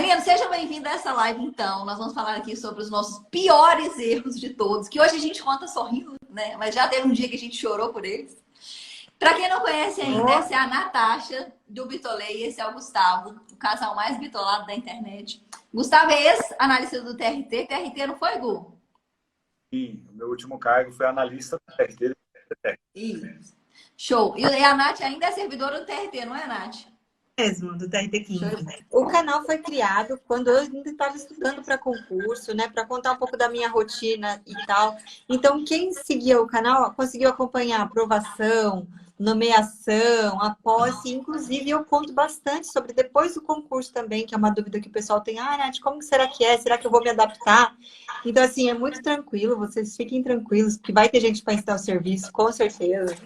Menino, seja bem-vindo a essa live, então. Nós vamos falar aqui sobre os nossos piores erros de todos, que hoje a gente conta sorrindo, né? Mas já teve um dia que a gente chorou por eles. Para quem não conhece ainda, essa é a Natasha do Bitolê e esse é o Gustavo, o casal mais bitolado da internet. Gustavo é ex-analista do TRT. TRT não foi, Gu? Sim, o meu último cargo foi analista do TRT. Isso. Show. E a Nath ainda é servidora do TRT, não é, Nath? Mesmo, do TRT15. O canal foi criado quando eu ainda estava estudando para concurso, né? Para contar um pouco da minha rotina e tal. Então, quem seguia o canal conseguiu acompanhar a aprovação, nomeação, a posse. Inclusive, eu conto bastante sobre depois do concurso também, que é uma dúvida que o pessoal tem. Ah, Nath, como será que é? Será que eu vou me adaptar? Então, assim, é muito tranquilo. Vocês fiquem tranquilos, que vai ter gente para prestar o serviço, com certeza.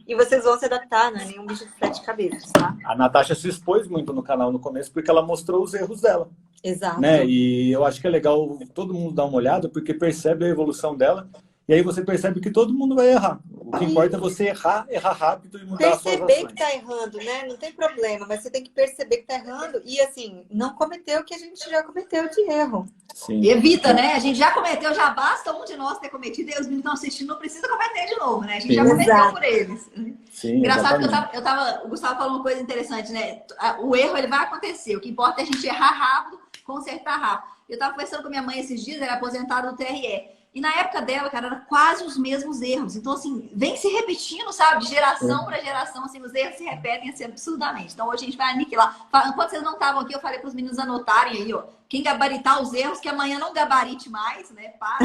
E vocês vão se adaptar, não é nenhum bicho de 7 cabeças, tá? A Natasha se expôs muito no canal no começo porque ela mostrou os erros dela. Exato. Né? E eu acho que é legal todo mundo dar uma olhada porque percebe a evolução dela e aí você percebe que todo mundo vai errar. O que importa é você errar rápido e mudar as suas ações. Perceber que tá errando, né? Não tem problema, mas você tem que perceber que tá errando e, assim, não cometer o que a gente já cometeu de erro. Sim. E evita, né? A gente já cometeu, já basta um de nós ter cometido e os meninos estão assistindo, não precisa cometer de novo, né? A gente já cometeu por eles. Sim, engraçado que o Gustavo falou uma coisa interessante, né? O erro, ele vai acontecer. O que importa é a gente errar rápido, consertar rápido. Eu tava conversando com minha mãe esses dias, ela é aposentada do TRE. E na época dela, cara, era quase os mesmos erros. Então, assim, vem se repetindo, sabe? De geração para geração, assim, os erros se repetem assim, absurdamente. Então, hoje a gente vai aniquilar. Enquanto vocês não estavam aqui, eu falei para os meninos anotarem aí, ó. Quem gabaritar os erros, que amanhã não gabarite mais, né? Para.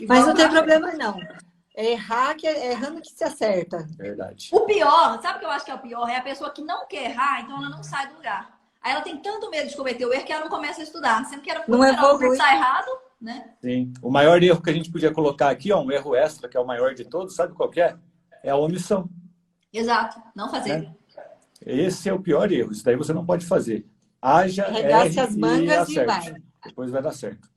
Mas não tem problema, não. É errar, é errando que se acerta. Verdade. O pior, sabe o que eu acho que é o pior? É a pessoa que não quer errar, então ela não sai do lugar. Aí ela tem tanto medo de cometer o erro que ela não começa a estudar. Sendo que era não evolui. Começar errado, né? Sim. O maior erro que a gente podia colocar aqui, ó, um erro extra, que é o maior de todos, sabe qual que é? É a omissão. Exato. Não fazer. Esse é o pior erro. Isso daí você não pode fazer. Haja, regace as mangas e vai. Depois vai dar certo.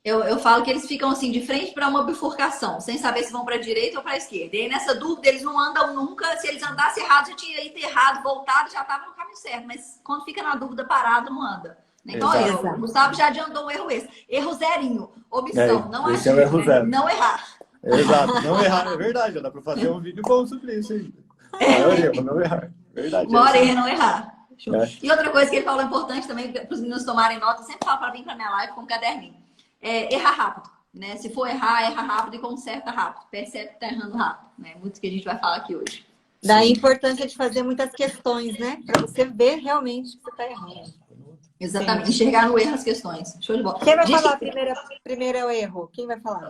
Eu falo que eles ficam assim de frente para uma bifurcação, sem saber se vão para a direita ou para a esquerda. E aí, nessa dúvida, eles não andam nunca. Se eles andassem errado, já tinha ido errado, voltado, já estava no caminho certo. Mas quando fica na dúvida, parado, não anda. Então, o Gustavo já adiantou um erro esse. Erro zerinho, omissão, não agir, é o erro zero. Não errar. Exato, não errar, é verdade. Dá para fazer um vídeo bom sobre isso aí. Maior erro, não errar. Verdade. O maior erro é não errar. E outra coisa que ele falou importante também, para os meninos tomarem nota, eu sempre falo para vir para minha live com um caderninho. Errar rápido, né? Se for errar, erra rápido e conserta rápido. Percebe que tá errando rápido, né? Muito que a gente vai falar aqui hoje. Daí a importância de fazer muitas questões, né? Para você ver realmente que você tá errando. Exatamente. Sim. Enxergar no erro as questões. Show de bola. Quem vai falar primeiro o erro? Quem vai falar?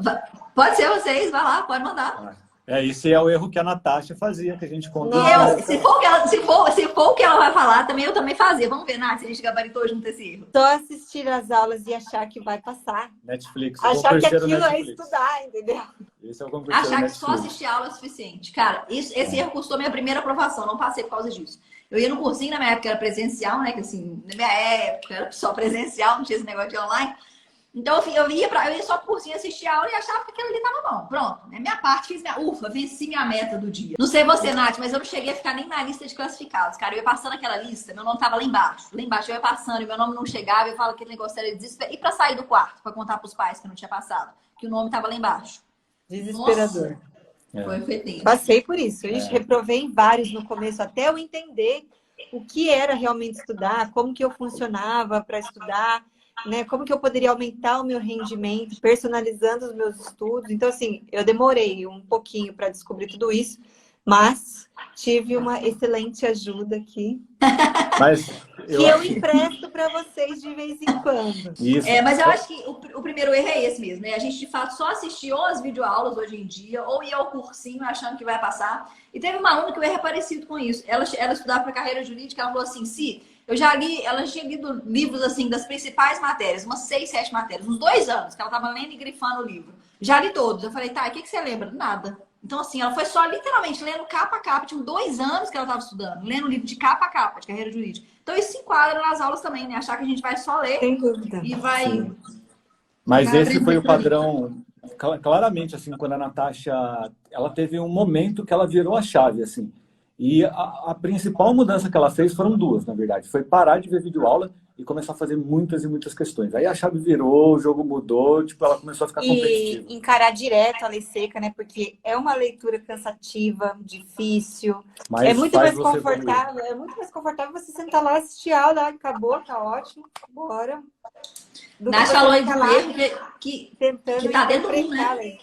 Pode ser vocês, vai lá, pode mandar. Esse é o erro que a Natasha fazia, que a gente conta. Se for o que ela vai falar, eu também fazia. Vamos ver, Nath, se a gente gabaritou junto esse erro. Só assistir as aulas e achar que vai passar. Netflix. Achar que aquilo é estudar, entendeu? Esse é o achar que só assistir aula é suficiente. Cara, esse erro custou minha primeira aprovação. Não passei por causa disso. Eu ia no cursinho, na minha época era presencial, né? Que assim, na minha época era só presencial, não tinha esse negócio de online. Então, eu ia só pro cursinho assistir a aula e achava que aquilo ali tava bom. Pronto, né? Minha parte, venci minha meta do dia. Não sei você, Nath, mas eu não cheguei a ficar nem na lista de classificados. Cara, eu ia passando aquela lista, meu nome tava lá embaixo. Lá embaixo eu ia passando e meu nome não chegava. Eu falo que aquele negócio era desesperado. E pra sair do quarto, pra contar pros pais que eu não tinha passado, que o nome tava lá embaixo. Desesperador. Foi tempo. Passei por isso. Eu reprovei em vários no começo, até eu entender o que era realmente estudar, como que eu funcionava para estudar, né? Como que eu poderia aumentar o meu rendimento, personalizando os meus estudos. Então, assim, eu demorei um pouquinho para descobrir tudo isso, mas tive uma excelente ajuda aqui. Que eu empresto para vocês de vez em quando. Isso. Mas eu acho que o primeiro erro é esse mesmo, né? A gente, de fato, só assistiu as videoaulas hoje em dia, ou ia ao cursinho achando que vai passar. E teve uma aluna que o erro é parecido com isso. Ela estudava para carreira jurídica, ela falou assim, eu já li, ela tinha lido livros, assim, das principais matérias, umas 6, 7 matérias, uns 2 anos, que ela estava lendo e grifando o livro. Já li todos. Eu falei, tá, e o que você lembra? Nada. Então, assim, ela foi só literalmente lendo capa a capa. Tinham 2 anos que ela estava estudando, lendo livro de capa a capa, de carreira jurídica. Então, isso se enquadra nas aulas também, né? Achar que a gente vai só ler e vai... Sim. Mas esse foi o padrão, claramente, assim, quando a Natasha... Ela teve um momento que ela virou a chave, assim. E a principal mudança que ela fez foram duas, na verdade. Foi parar de ver videoaula e começar a fazer muitas e muitas questões. Aí a chave virou, o jogo mudou, tipo, ela começou a ficar competitiva. E encarar direto a lei seca, né? Porque é uma leitura cansativa, difícil. Mas é muito faz mais você confortável. evoluir. É muito mais confortável você sentar lá, assistir a aula, acabou, tá ótimo, bora. Do que Nath você falou aí ficar do lá erro que tentando tá dentro do interpretar a né? lei.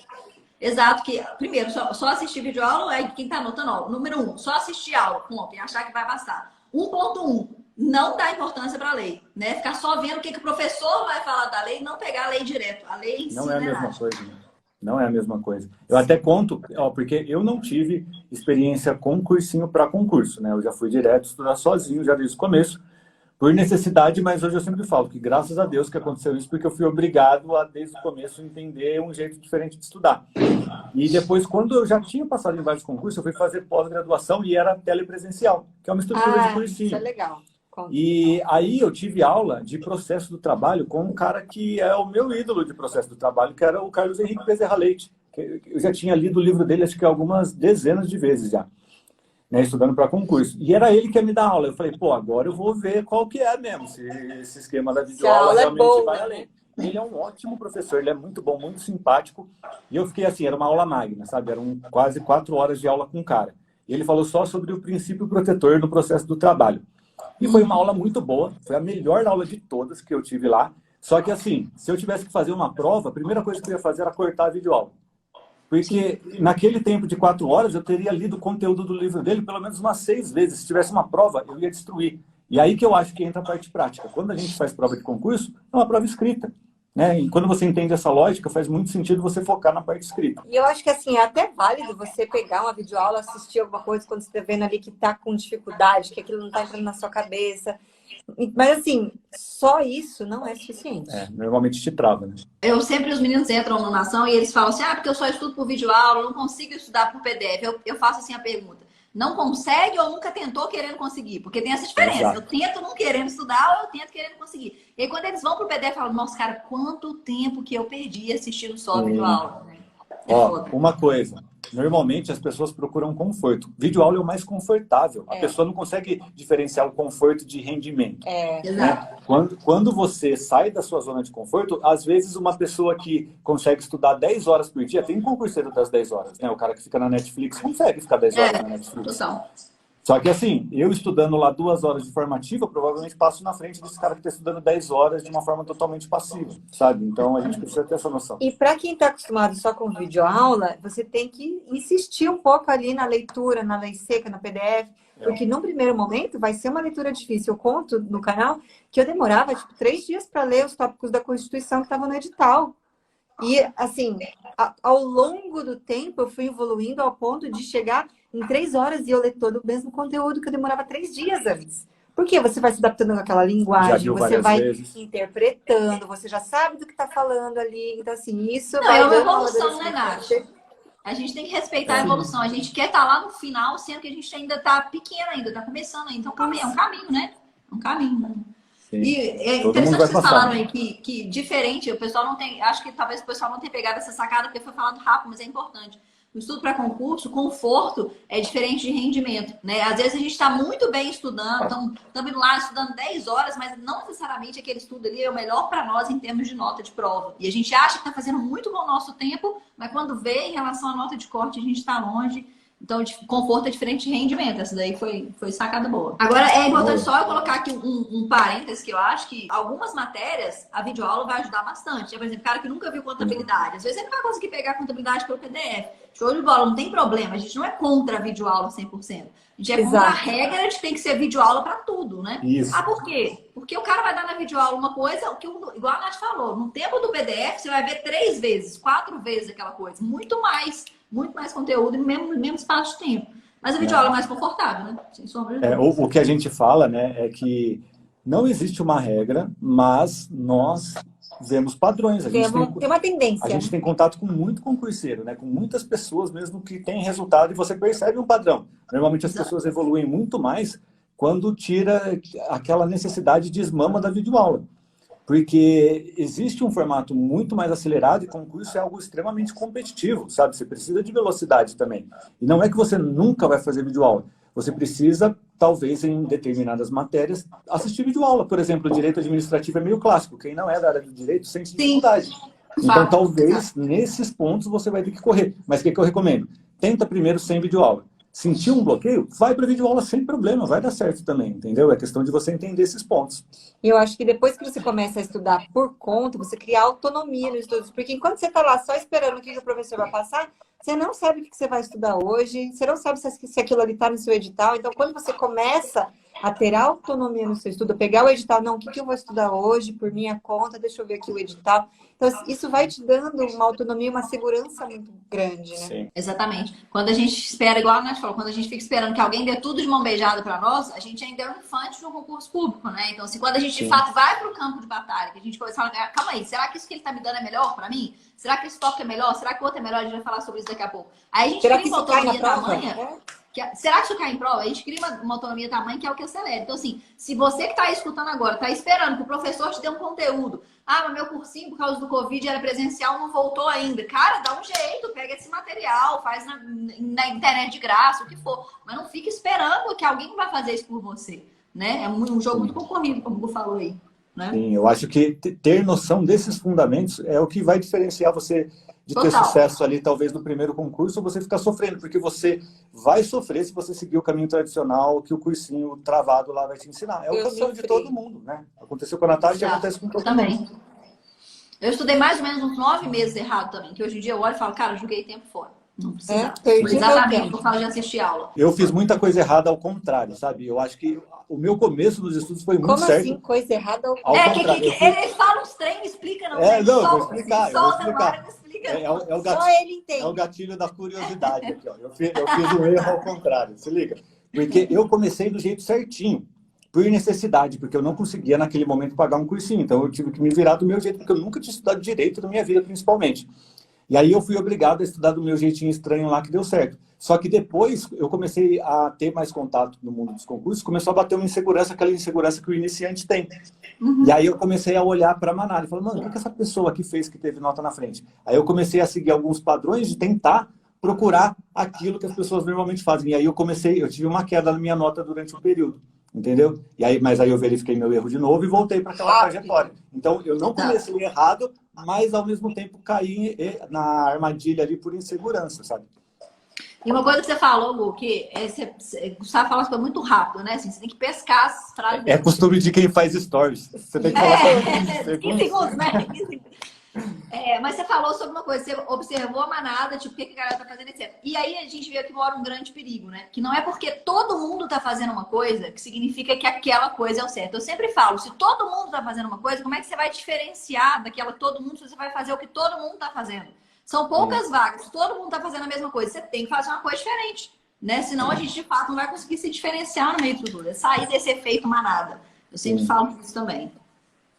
Exato, que primeiro, só assistir videoaula, aí quem tá anotando, ó, número 1, só assistir aula, ponto, e achar que vai bastar. 1.1, não dá importância para a lei, né? Ficar só vendo o que o professor vai falar da lei, não pegar a lei direto. A lei em Não si, é a né, mesma Nath? coisa. Não é a mesma coisa. Eu até conto, ó, porque eu não tive experiência com cursinho para concurso, né? Eu já fui direto estudar sozinho, já desde o começo, por necessidade, mas hoje eu sempre falo que graças a Deus que aconteceu isso, porque eu fui obrigado a, desde o começo, entender um jeito diferente de estudar. E depois, quando eu já tinha passado em vários concursos, eu fui fazer pós-graduação e era telepresencial, que é uma estrutura de cursinho. Isso é legal. E aí eu tive aula de processo do trabalho com um cara que é o meu ídolo de processo do trabalho, que era o Carlos Henrique Bezerra Leite. Eu já tinha lido o livro dele, acho que algumas dezenas de vezes já, né, estudando para concurso. E era ele que ia me dar aula. Eu falei, pô, agora eu vou ver qual que é mesmo, se esse esquema da videoaula realmente vai além. Ele é um ótimo professor, ele é muito bom, muito simpático. E eu fiquei assim, era uma aula magna, sabe? Eram quase 4 horas de aula com o cara. E ele falou só sobre o princípio protetor no processo do trabalho. E foi uma aula muito boa, foi a melhor aula de todas que eu tive lá. Só que assim, se eu tivesse que fazer uma prova, a primeira coisa que eu ia fazer era cortar a videoaula. Porque naquele tempo de 4 horas eu teria lido o conteúdo do livro dele pelo menos umas 6 vezes. Se tivesse uma prova, eu ia destruir. E aí que eu acho que entra a parte prática. Quando a gente faz prova de concurso, é uma prova escrita, né? E quando você entende essa lógica, faz muito sentido você focar na parte escrita. E eu acho que assim, é até válido você pegar uma videoaula, assistir alguma coisa quando você está vendo ali que está com dificuldade, que aquilo não está entrando na sua cabeça. Mas assim, só isso não é suficiente. Normalmente te trava, né? Os meninos entram na nação e eles falam assim, porque eu só estudo por videoaula, não consigo estudar por PDF. Eu faço assim a pergunta, não consegue ou nunca tentou querendo conseguir? Porque tem essa diferença. Exato. Eu tento não querendo estudar ou eu tento querendo conseguir. E aí, quando eles vão pro PDF, falam, nossa, cara, quanto tempo que eu perdi assistindo só videoaula, né? Uma coisa, normalmente as pessoas procuram conforto. Videoaula é o mais confortável. A pessoa não consegue diferenciar o conforto de rendimento. Exato. Quando você sai da sua zona de conforto, às vezes uma pessoa que consegue estudar 10 horas por dia, tem um concurseiro das 10 horas, né? O cara que fica na Netflix consegue ficar 10 horas na Netflix. Total. Só que assim, eu estudando lá 2 horas de formativa, provavelmente passo na frente desse cara que está estudando 10 horas de uma forma totalmente passiva, sabe? Então a gente precisa ter essa noção. E para quem está acostumado só com videoaula, você tem que insistir um pouco ali na leitura, na lei seca, no PDF, porque num primeiro momento vai ser uma leitura difícil. Eu conto no canal que eu demorava 3 dias para ler os tópicos da Constituição que estavam no edital. E assim, ao longo do tempo eu fui evoluindo ao ponto de chegar em 3 horas e eu ler todo o mesmo conteúdo que eu demorava 3 dias antes. Porque você vai se adaptando com aquela linguagem, você vai interpretando, você já sabe do que está falando ali. Então, assim, isso vai... É uma evolução, né, Nath? A gente tem que respeitar a evolução. A gente quer estar lá no final, sendo que a gente ainda está pequeno ainda, está começando ainda. Então, é um caminho, né? Um caminho, né? Sim. E é interessante que vocês falaram aí que diferente, o pessoal não tem... Acho que talvez o pessoal não tenha pegado essa sacada, porque foi falado rápido, mas é importante. O estudo para concurso, conforto é diferente de rendimento, né? Às vezes a gente está muito bem estudando, estamos indo lá estudando 10 horas, mas não necessariamente aquele estudo ali é o melhor para nós em termos de nota de prova. E a gente acha que está fazendo muito com o nosso tempo, mas quando vê em relação à nota de corte, a gente está longe. Então, conforto é diferente de rendimento. Essa daí foi sacada boa. Agora, é importante só eu colocar aqui um parênteses, que eu acho que algumas matérias, a videoaula vai ajudar bastante. Por exemplo, cara que nunca viu contabilidade. Às vezes ele não vai conseguir pegar a contabilidade pelo PDF. Show de bola, não tem problema. A gente não é contra a videoaula 100%. A gente é contra a regra de que tem que ser videoaula para tudo, né? Isso. Por quê? Porque o cara vai dar na videoaula uma coisa, igual a Nath falou, no tempo do PDF você vai ver 3 vezes, 4 vezes aquela coisa. Muito mais conteúdo no mesmo espaço de tempo. Mas a videoaula é mais confortável, né? Sem sombra de dúvida. O que a gente fala, né, é que não existe uma regra, mas nós vemos padrões. Tem uma tendência. A gente tem contato com muito concurseiro, né, com muitas pessoas mesmo que têm resultado e você percebe um padrão. Normalmente as pessoas evoluem muito mais quando tira aquela necessidade de esmama da videoaula. Porque existe um formato muito mais acelerado e concurso é algo extremamente competitivo, sabe? Você precisa de velocidade também. E não é que você nunca vai fazer videoaula. você precisa, talvez, em determinadas matérias, assistir videoaula. Por exemplo, o direito administrativo é meio clássico. Quem não é da área do direito sente dificuldade. Então, talvez, nesses pontos, você vai ter que correr. Mas o que eu recomendo? Tenta primeiro sem videoaula. Sentiu um bloqueio? Vai para videoaula sem problema, vai dar certo também, entendeu? É questão de você entender esses pontos. E eu acho que depois que você começa a estudar por conta, você cria autonomia nos estudos. Porque enquanto você está lá só esperando o que o professor vai passar, você não sabe o que você vai estudar hoje, você não sabe se aquilo ali está no seu edital. Então, quando você começa a ter autonomia no seu estudo, pegar o edital, não, o que eu vou estudar hoje por minha conta, deixa eu ver aqui o edital. Então, isso vai te dando uma autonomia, uma segurança muito grande, né? Sim. Exatamente. Quando a gente espera, igual a Nath falou, quando a gente fica esperando que alguém dê tudo de mão beijada para nós, a gente ainda é um infante no concurso público, né? Então, assim, quando a gente, de fato, vai para o campo de batalha, que a gente começa a falar, calma aí, será que isso que ele está me dando é melhor para mim? Será que esse toque é melhor? Será que o outro é melhor? A gente vai falar sobre isso daqui a pouco. Aí a gente Será cria que uma isso cai na autonomia prova? tamanha... Será que isso cai em prova? A gente cria uma autonomia tamanho que é o que acelera. Então, assim, se você que está aí escutando agora, está esperando que o professor te dê um conteúdo, mas meu cursinho, por causa do Covid, era presencial, não voltou ainda. Cara, dá um jeito, pega esse material, faz na internet de graça, o que for. Mas não fique esperando que alguém vai fazer isso por você, né? É um jogo muito concorrido, como o Gu falou aí. Né? Sim, eu acho que ter noção desses fundamentos é o que vai diferenciar você de ter sucesso ali, talvez, no primeiro concurso, ou você ficar sofrendo, porque você vai sofrer se você seguir o caminho tradicional que o cursinho travado lá vai te ensinar. É o caminho de todo mundo, né? Aconteceu com a Natália e acontece com todo mundo. Eu estudei mais ou menos uns 9 meses errado também, que hoje em dia eu olho e falo, cara, eu joguei tempo fora. Não precisa. Exatamente, por causa de assistir aula. Eu fiz muita coisa errada ao contrário, sabe? Eu acho que o meu começo dos estudos foi muito certo. Como assim, coisa errada ao contrário? Ele fala uns treinos, explica, não. Não, eu vou explicar. Só ele entende. É o gatilho da curiosidade aqui, ó. Eu fiz um erro ao contrário, se liga. Porque eu comecei do jeito certinho, por necessidade, porque eu não conseguia naquele momento pagar um cursinho. Então eu tive que me virar do meu jeito, porque eu nunca tinha estudado direito na minha vida, principalmente. E aí eu fui obrigado a estudar do meu jeitinho estranho lá, que deu certo. Só que depois eu comecei a ter mais contato no mundo dos concursos, começou a bater uma insegurança, aquela insegurança que o iniciante tem. E aí eu comecei a olhar para a Manara e falei, mano, o que essa pessoa aqui fez que teve nota na frente? Aí eu comecei a seguir alguns padrões de tentar procurar aquilo que as pessoas normalmente fazem. E aí eu tive uma queda na minha nota durante o período. Entendeu? Mas aí eu verifiquei meu erro de novo e voltei para aquela trajetória. Então, eu não comecei errado, mas ao mesmo tempo caí na armadilha ali por insegurança, sabe? E uma coisa que você falou, Gu, que Gustavo fala as coisas muito rápido, né? Assim, você tem que pescar as frases. É costume de quem faz stories. Você tem que falar só 15 segundos, né? 15 segundos. Mas você falou sobre uma coisa, você observou a manada, tipo, o que a galera tá fazendo, etc. E aí a gente vê que mora um grande perigo, né? Que não é porque todo mundo tá fazendo uma coisa que significa que aquela coisa é o certo. Eu sempre falo, se todo mundo tá fazendo uma coisa, como é que você vai diferenciar daquela todo mundo se você vai fazer o que todo mundo tá fazendo? São poucas vagas, se todo mundo tá fazendo a mesma coisa, você tem que fazer uma coisa diferente, né? Senão a gente, de fato, não vai conseguir se diferenciar no meio de tudo. É sair desse efeito manada. Eu sempre falo disso também.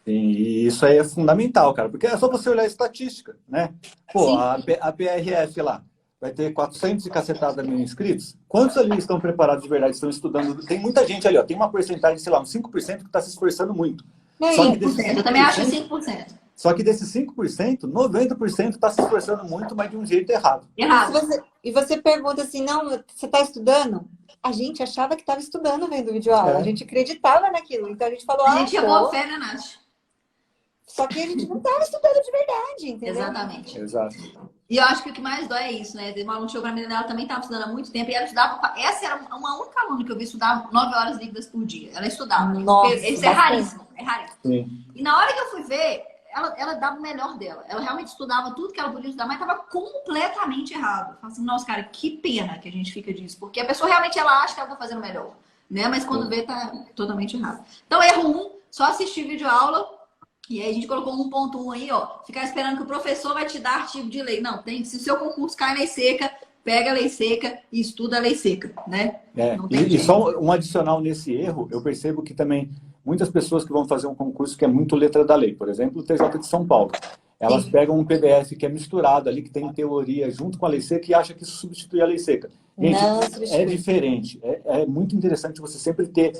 Sim, e isso aí é fundamental, cara, porque é só você olhar a estatística, né? Pô, a PRF lá vai ter 400 e cacetada mil inscritos. Quantos ali estão preparados de verdade, estão estudando? Tem muita gente ali, ó, tem uma porcentagem, sei lá, uns 5% que está se esforçando muito. Só que desses 5%, eu também acho 5%. Só que desses 5%, 90% está se esforçando muito, mas de um jeito errado. E você pergunta assim, não, você está estudando? A gente achava que estava estudando vendo videoaula. A gente acreditava naquilo. Então a gente falou... A gente chamou fé, né, Nath? Só que a gente não estava estudando de verdade, entendeu? Exatamente. Exato. E eu acho que o que mais dói é isso, né? Uma aluna chegou pra mim, ela também estava estudando há muito tempo e ela estudava... Essa era uma única aluna que eu vi estudar 9 horas líquidas por dia. Ela estudava. Nossa, isso é raríssimo. É raríssimo. Sim. E na hora que eu fui ver... Ela dava o melhor dela. Ela realmente estudava tudo que ela podia estudar, mas estava completamente errado. Eu falei assim, nossa, cara, que pena que a gente fica disso. Porque a pessoa realmente ela acha que ela está fazendo melhor, né? Mas quando vê, tá totalmente errado. Então, erro 1, só assistir videoaula. E aí a gente colocou 1.1 aí, ó. Ficar esperando que o professor vai te dar artigo de lei. Não, tem. Se o seu concurso cai na lei seca, pega a lei seca e estuda a lei seca, né? E só um adicional nesse erro, eu percebo que também muitas pessoas que vão fazer um concurso que é muito letra da lei, por exemplo, o TJ de São Paulo, elas pegam um PDF que é misturado ali, que tem teoria junto com a lei seca e acham que isso substitui a lei seca. Gente, Não é substitui. diferente. É muito interessante você sempre ter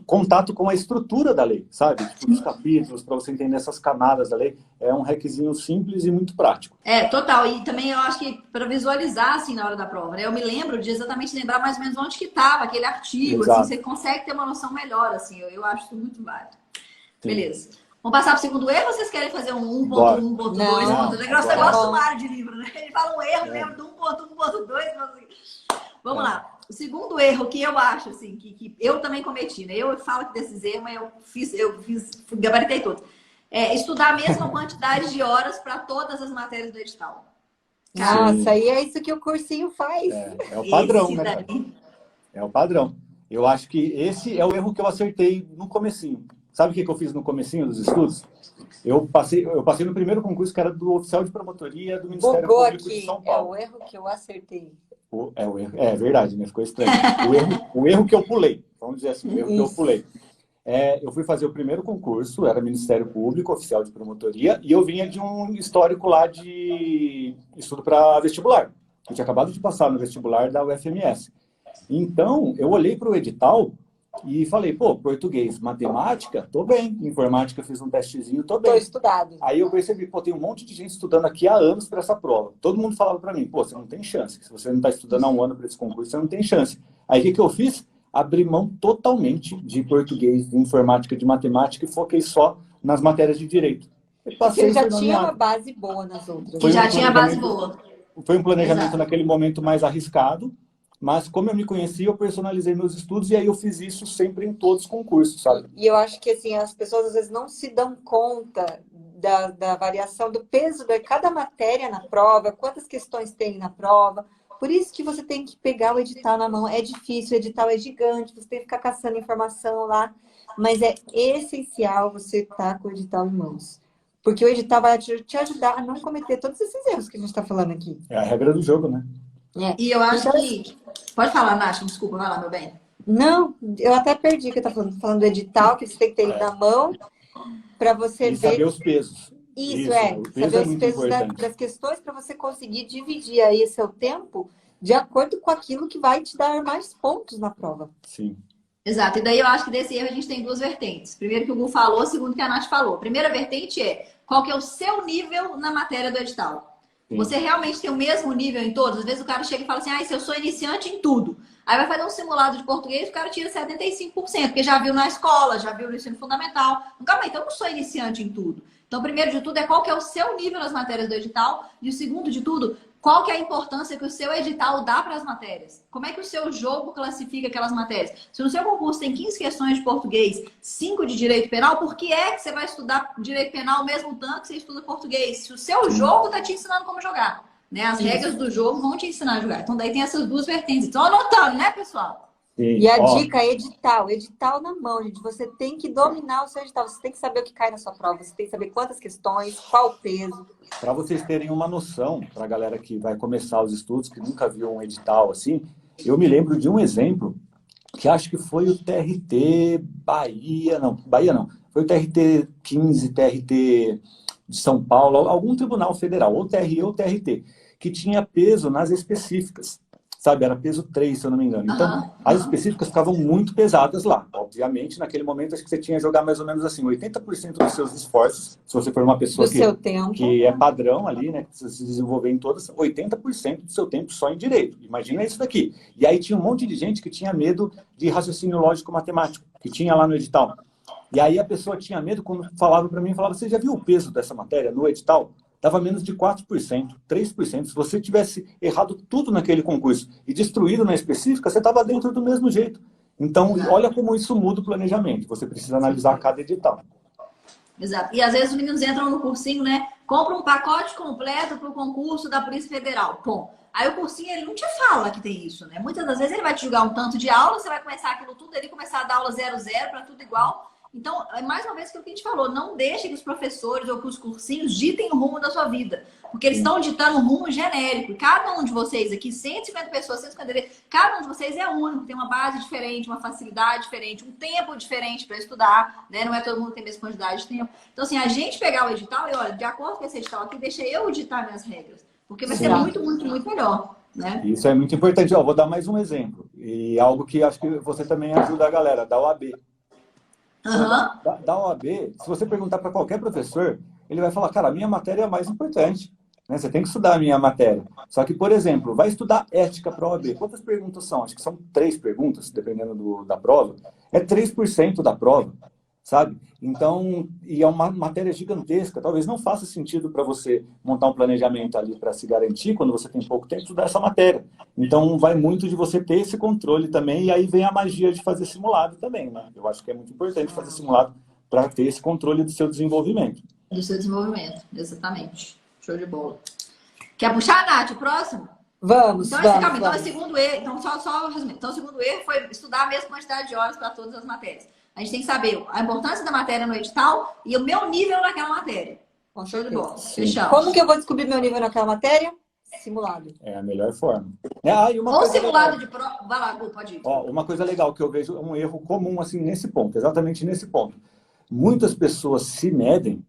contato com a estrutura da lei, sabe? Tipo, os capítulos, para você entender essas camadas da lei. É um requisinho simples e muito prático. Total. E também eu acho que para visualizar, assim, na hora da prova, né? Eu me lembro de exatamente lembrar mais ou menos onde que estava aquele artigo, assim, Exato. você consegue ter uma noção melhor, assim. Eu acho isso muito válido. Sim. Beleza. Vamos passar para o segundo erro ou vocês querem fazer um 1.1, Bora. 1.2, Não, 1.3? agora. Você gosta do Mário de livro, né? Ele fala um erro É. mesmo do 1.1, 1.2. Vamos lá. O segundo erro que eu acho, assim, que eu também cometi, né? Eu falo que desses erros, mas gabaritei todos. Estudar a mesma quantidade de horas para todas as matérias do edital. Nossa, aí é isso que o cursinho faz. É o padrão, Esse né, cara? daí. É o padrão. Eu acho que esse é o erro que eu acertei no comecinho. Sabe o que eu fiz no comecinho dos estudos? Eu passei no primeiro concurso, que era do oficial de promotoria do Ministério Bugou Público de aqui. São É Paulo. o erro que eu acertei. O erro. É verdade, né? Ficou estranho. O erro que eu pulei. Vamos dizer assim, o erro que eu pulei. Eu fui fazer o primeiro concurso, era Ministério Público, oficial de promotoria, e eu vinha de um histórico lá de estudo para vestibular. Eu tinha acabado de passar no vestibular da UFMS. Então, eu olhei para o edital e falei, pô, português, matemática, tô bem. Informática, fiz um testezinho, tô bem. Tô estudado. Aí eu percebi, pô, tem um monte de gente estudando aqui há anos para essa prova. Todo mundo falava para mim, pô, você não tem chance. Se você não está estudando há um ano para esse concurso, você não tem chance. Aí o que eu fiz? Abri mão totalmente de português, de informática, de matemática e foquei só nas matérias de direito. Você já tinha uma base boa nas outras. Que já tinha base boa. Foi um planejamento Exato. naquele momento mais arriscado, mas como eu me conhecia, eu personalizei meus estudos e aí eu fiz isso sempre em todos os concursos, sabe? E eu acho que assim, as pessoas às vezes não se dão conta da variação do peso de cada matéria na prova, quantas questões tem na prova. Por isso que você tem que pegar o edital na mão. É difícil, o edital é gigante, você tem que ficar caçando informação lá. Mas é essencial você estar com o edital em mãos. Porque o edital vai te ajudar a não cometer todos esses erros que a gente está falando aqui. É a regra do jogo, né? E eu acho que... Pode falar, Nath, desculpa, vai lá, meu bem. Não, eu até perdi o que eu estava falando do edital, que você tem que ter na mão para você ver. Saber os pesos. Isso, o peso saber é os muito pesos importante. das questões para você conseguir dividir aí seu tempo de acordo com aquilo que vai te dar mais pontos na prova. Sim. Exato. E daí eu acho que desse erro a gente tem duas vertentes. Primeiro que o Gu falou, segundo que a Nath falou. A primeira vertente é qual que é o seu nível na matéria do edital. Sim. Você realmente tem o mesmo nível em todos? Às vezes o cara chega e fala assim, se eu sou iniciante em tudo. Aí vai fazer um simulado de português, o cara tira 75%, porque já viu na escola, já viu no ensino fundamental. Calma aí, então eu não sou iniciante em tudo. Então, primeiro de tudo, é qual que é o seu nível nas matérias do edital. E o segundo de tudo, qual que é a importância que o seu edital dá para as matérias? Como é que o seu jogo classifica aquelas matérias? Se no seu concurso tem 15 questões de português, 5 de direito penal, por que é que você vai estudar direito penal mesmo tanto que você estuda português? Se o seu jogo está te ensinando como jogar, né? As regras do jogo vão te ensinar a jogar. Então, daí tem essas duas vertentes. Então, anotando, né, pessoal? Sim. E a dica é edital na mão, gente. Você tem que dominar o seu edital, você tem que saber o que cai na sua prova, você tem que saber quantas questões, qual o peso. Para vocês terem uma noção, para a galera que vai começar os estudos, que nunca viu um edital assim, eu me lembro de um exemplo, que acho que foi o TRT Bahia não, foi o TRT 15, TRT de São Paulo, algum tribunal federal, ou TRE ou TRT, que tinha peso nas específicas. Sabe, era peso 3, se eu não me engano. Então, as específicas ficavam muito pesadas lá. Obviamente, naquele momento, acho que você tinha que jogar mais ou menos assim, 80% dos seus esforços, se você for uma pessoa que é padrão ali, né, que precisa se desenvolver em todas, 80% do seu tempo só em direito. Imagina isso daqui. E aí tinha um monte de gente que tinha medo de raciocínio lógico-matemático, que tinha lá no edital. E aí a pessoa tinha medo quando falava para mim, você já viu o peso dessa matéria no edital? Dava menos de 4%, 3%. Se você tivesse errado tudo naquele concurso e destruído na específica, você estava dentro do mesmo jeito. Então, olha como isso muda o planejamento. Você precisa analisar cada edital. Exato. E às vezes os meninos entram no cursinho, né? Compra um pacote completo para o concurso da Polícia Federal. Bom, aí o cursinho, ele não te fala que tem isso, né? Muitas das vezes ele vai te jogar um tanto de aula, você vai começar aquilo tudo, ele começar a dar aula 0-0 para tudo igual. Então, mais uma vez que o que a gente falou, não deixe que os professores ou que os cursinhos ditem o rumo da sua vida. Porque eles estão ditando um rumo genérico. E cada um de vocês aqui, 150 pessoas, 150, cada um de vocês é único, tem uma base diferente, uma facilidade diferente, um tempo diferente para estudar, né? Não é todo mundo que tem a mesma quantidade de tempo. Então, assim, a gente pegar o edital e, olha, de acordo com esse edital aqui, deixa eu ditar minhas regras. Porque vai ser muito, muito, muito melhor. né? Isso é muito importante. Ó, vou dar mais um exemplo. E algo que acho que você também ajuda a galera, da OAB. Aham. Da OAB, se você perguntar para qualquer professor, ele vai falar, cara, a minha matéria é a mais importante. Né? Você tem que estudar a minha matéria. Só que, por exemplo, vai estudar ética para a OAB. Quantas perguntas são? Acho que são 3 perguntas, dependendo da prova. É 3% da prova, sabe? Então, e é uma matéria gigantesca. Talvez não faça sentido para você montar um planejamento ali para se garantir, quando você tem pouco tempo, estudar essa matéria. Então, vai muito de você ter esse controle também, e aí vem a magia de fazer simulado também, né? Eu acho que é muito importante fazer simulado para ter esse controle do seu desenvolvimento. Do seu desenvolvimento, exatamente. Show de bola. Quer puxar, Nath, o próximo? Vamos, Então, vamos, calma, então, vamos. o segundo erro, então, só resumindo. Então, o segundo erro foi estudar a mesma quantidade de horas para todas as matérias. A gente tem que saber a importância da matéria no edital e o meu nível naquela matéria. Bom, show de bola. Fechamos. Como que eu vou descobrir meu nível naquela matéria? Simulado. É a melhor forma. E uma Ou coisa simulado legal. de prova. Vai lá, Gu, pode ir. Ó, uma coisa legal que eu vejo, um erro comum assim nesse ponto, exatamente nesse ponto. Muitas pessoas se medem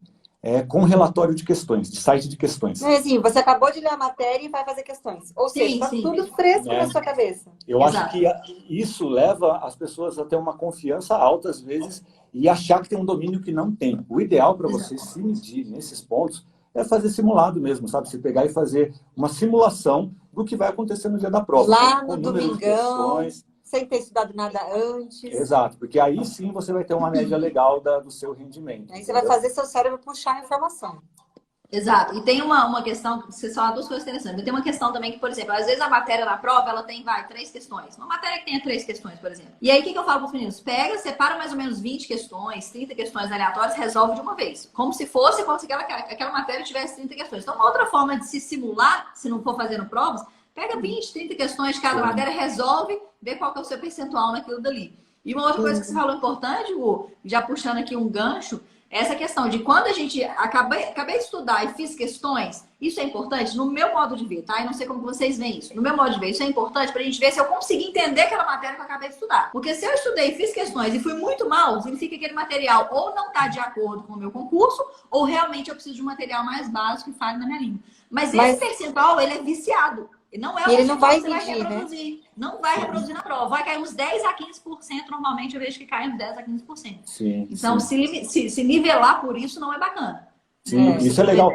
com relatório de questões, de site de questões. Não é assim, você acabou de ler a matéria e vai fazer questões. Ou seja, está tudo fresco na sua cabeça. Eu acho que isso leva as pessoas a ter uma confiança alta, às vezes, e achar que tem um domínio que não tem. O ideal para você se medir nesses pontos é fazer simulado mesmo, sabe? Você pegar e fazer uma simulação do que vai acontecer no dia da prova. Lá no domingão, sem ter estudado nada antes. Exato, porque aí sim você vai ter uma média legal do seu rendimento. Aí você vai fazer seu cérebro puxar a informação. Exato. E tem uma questão, você só duas coisas interessantes. Tem uma questão também que, por exemplo, às vezes a matéria na prova, ela tem, 3 questões. Uma matéria que tenha 3 questões, por exemplo. E aí, o que eu falo para os meninos? Pega, separa mais ou menos 20 questões, 30 questões aleatórias, resolve de uma vez. Como se fosse como se aquela matéria tivesse 30 questões. Então, uma outra forma de se simular, se não for fazendo provas, pega 20, 30 questões de cada matéria, resolve, vê qual que é o seu percentual naquilo dali. E uma outra coisa que você falou importante, Gu, já puxando aqui um gancho, essa questão de quando a gente acabei de estudar e fiz questões, isso é importante no meu modo de ver, tá? E não sei como vocês veem isso. No meu modo de ver, isso é importante pra gente ver se eu consegui entender aquela matéria que eu acabei de estudar. Porque se eu estudei, fiz questões e fui muito mal, significa que aquele material ou não tá de acordo com o meu concurso, ou realmente eu preciso de um material mais básico que fale na minha língua. Mas esse percentual, ele é viciado. Não é o ele não vai que você medir, vai reproduzir. Né? Não vai reproduzir na prova. Vai cair uns 10 a 15%. Normalmente eu vejo que cai uns 10 a 15%. Sim, então, se nivelar por isso não é bacana. Sim, isso é legal.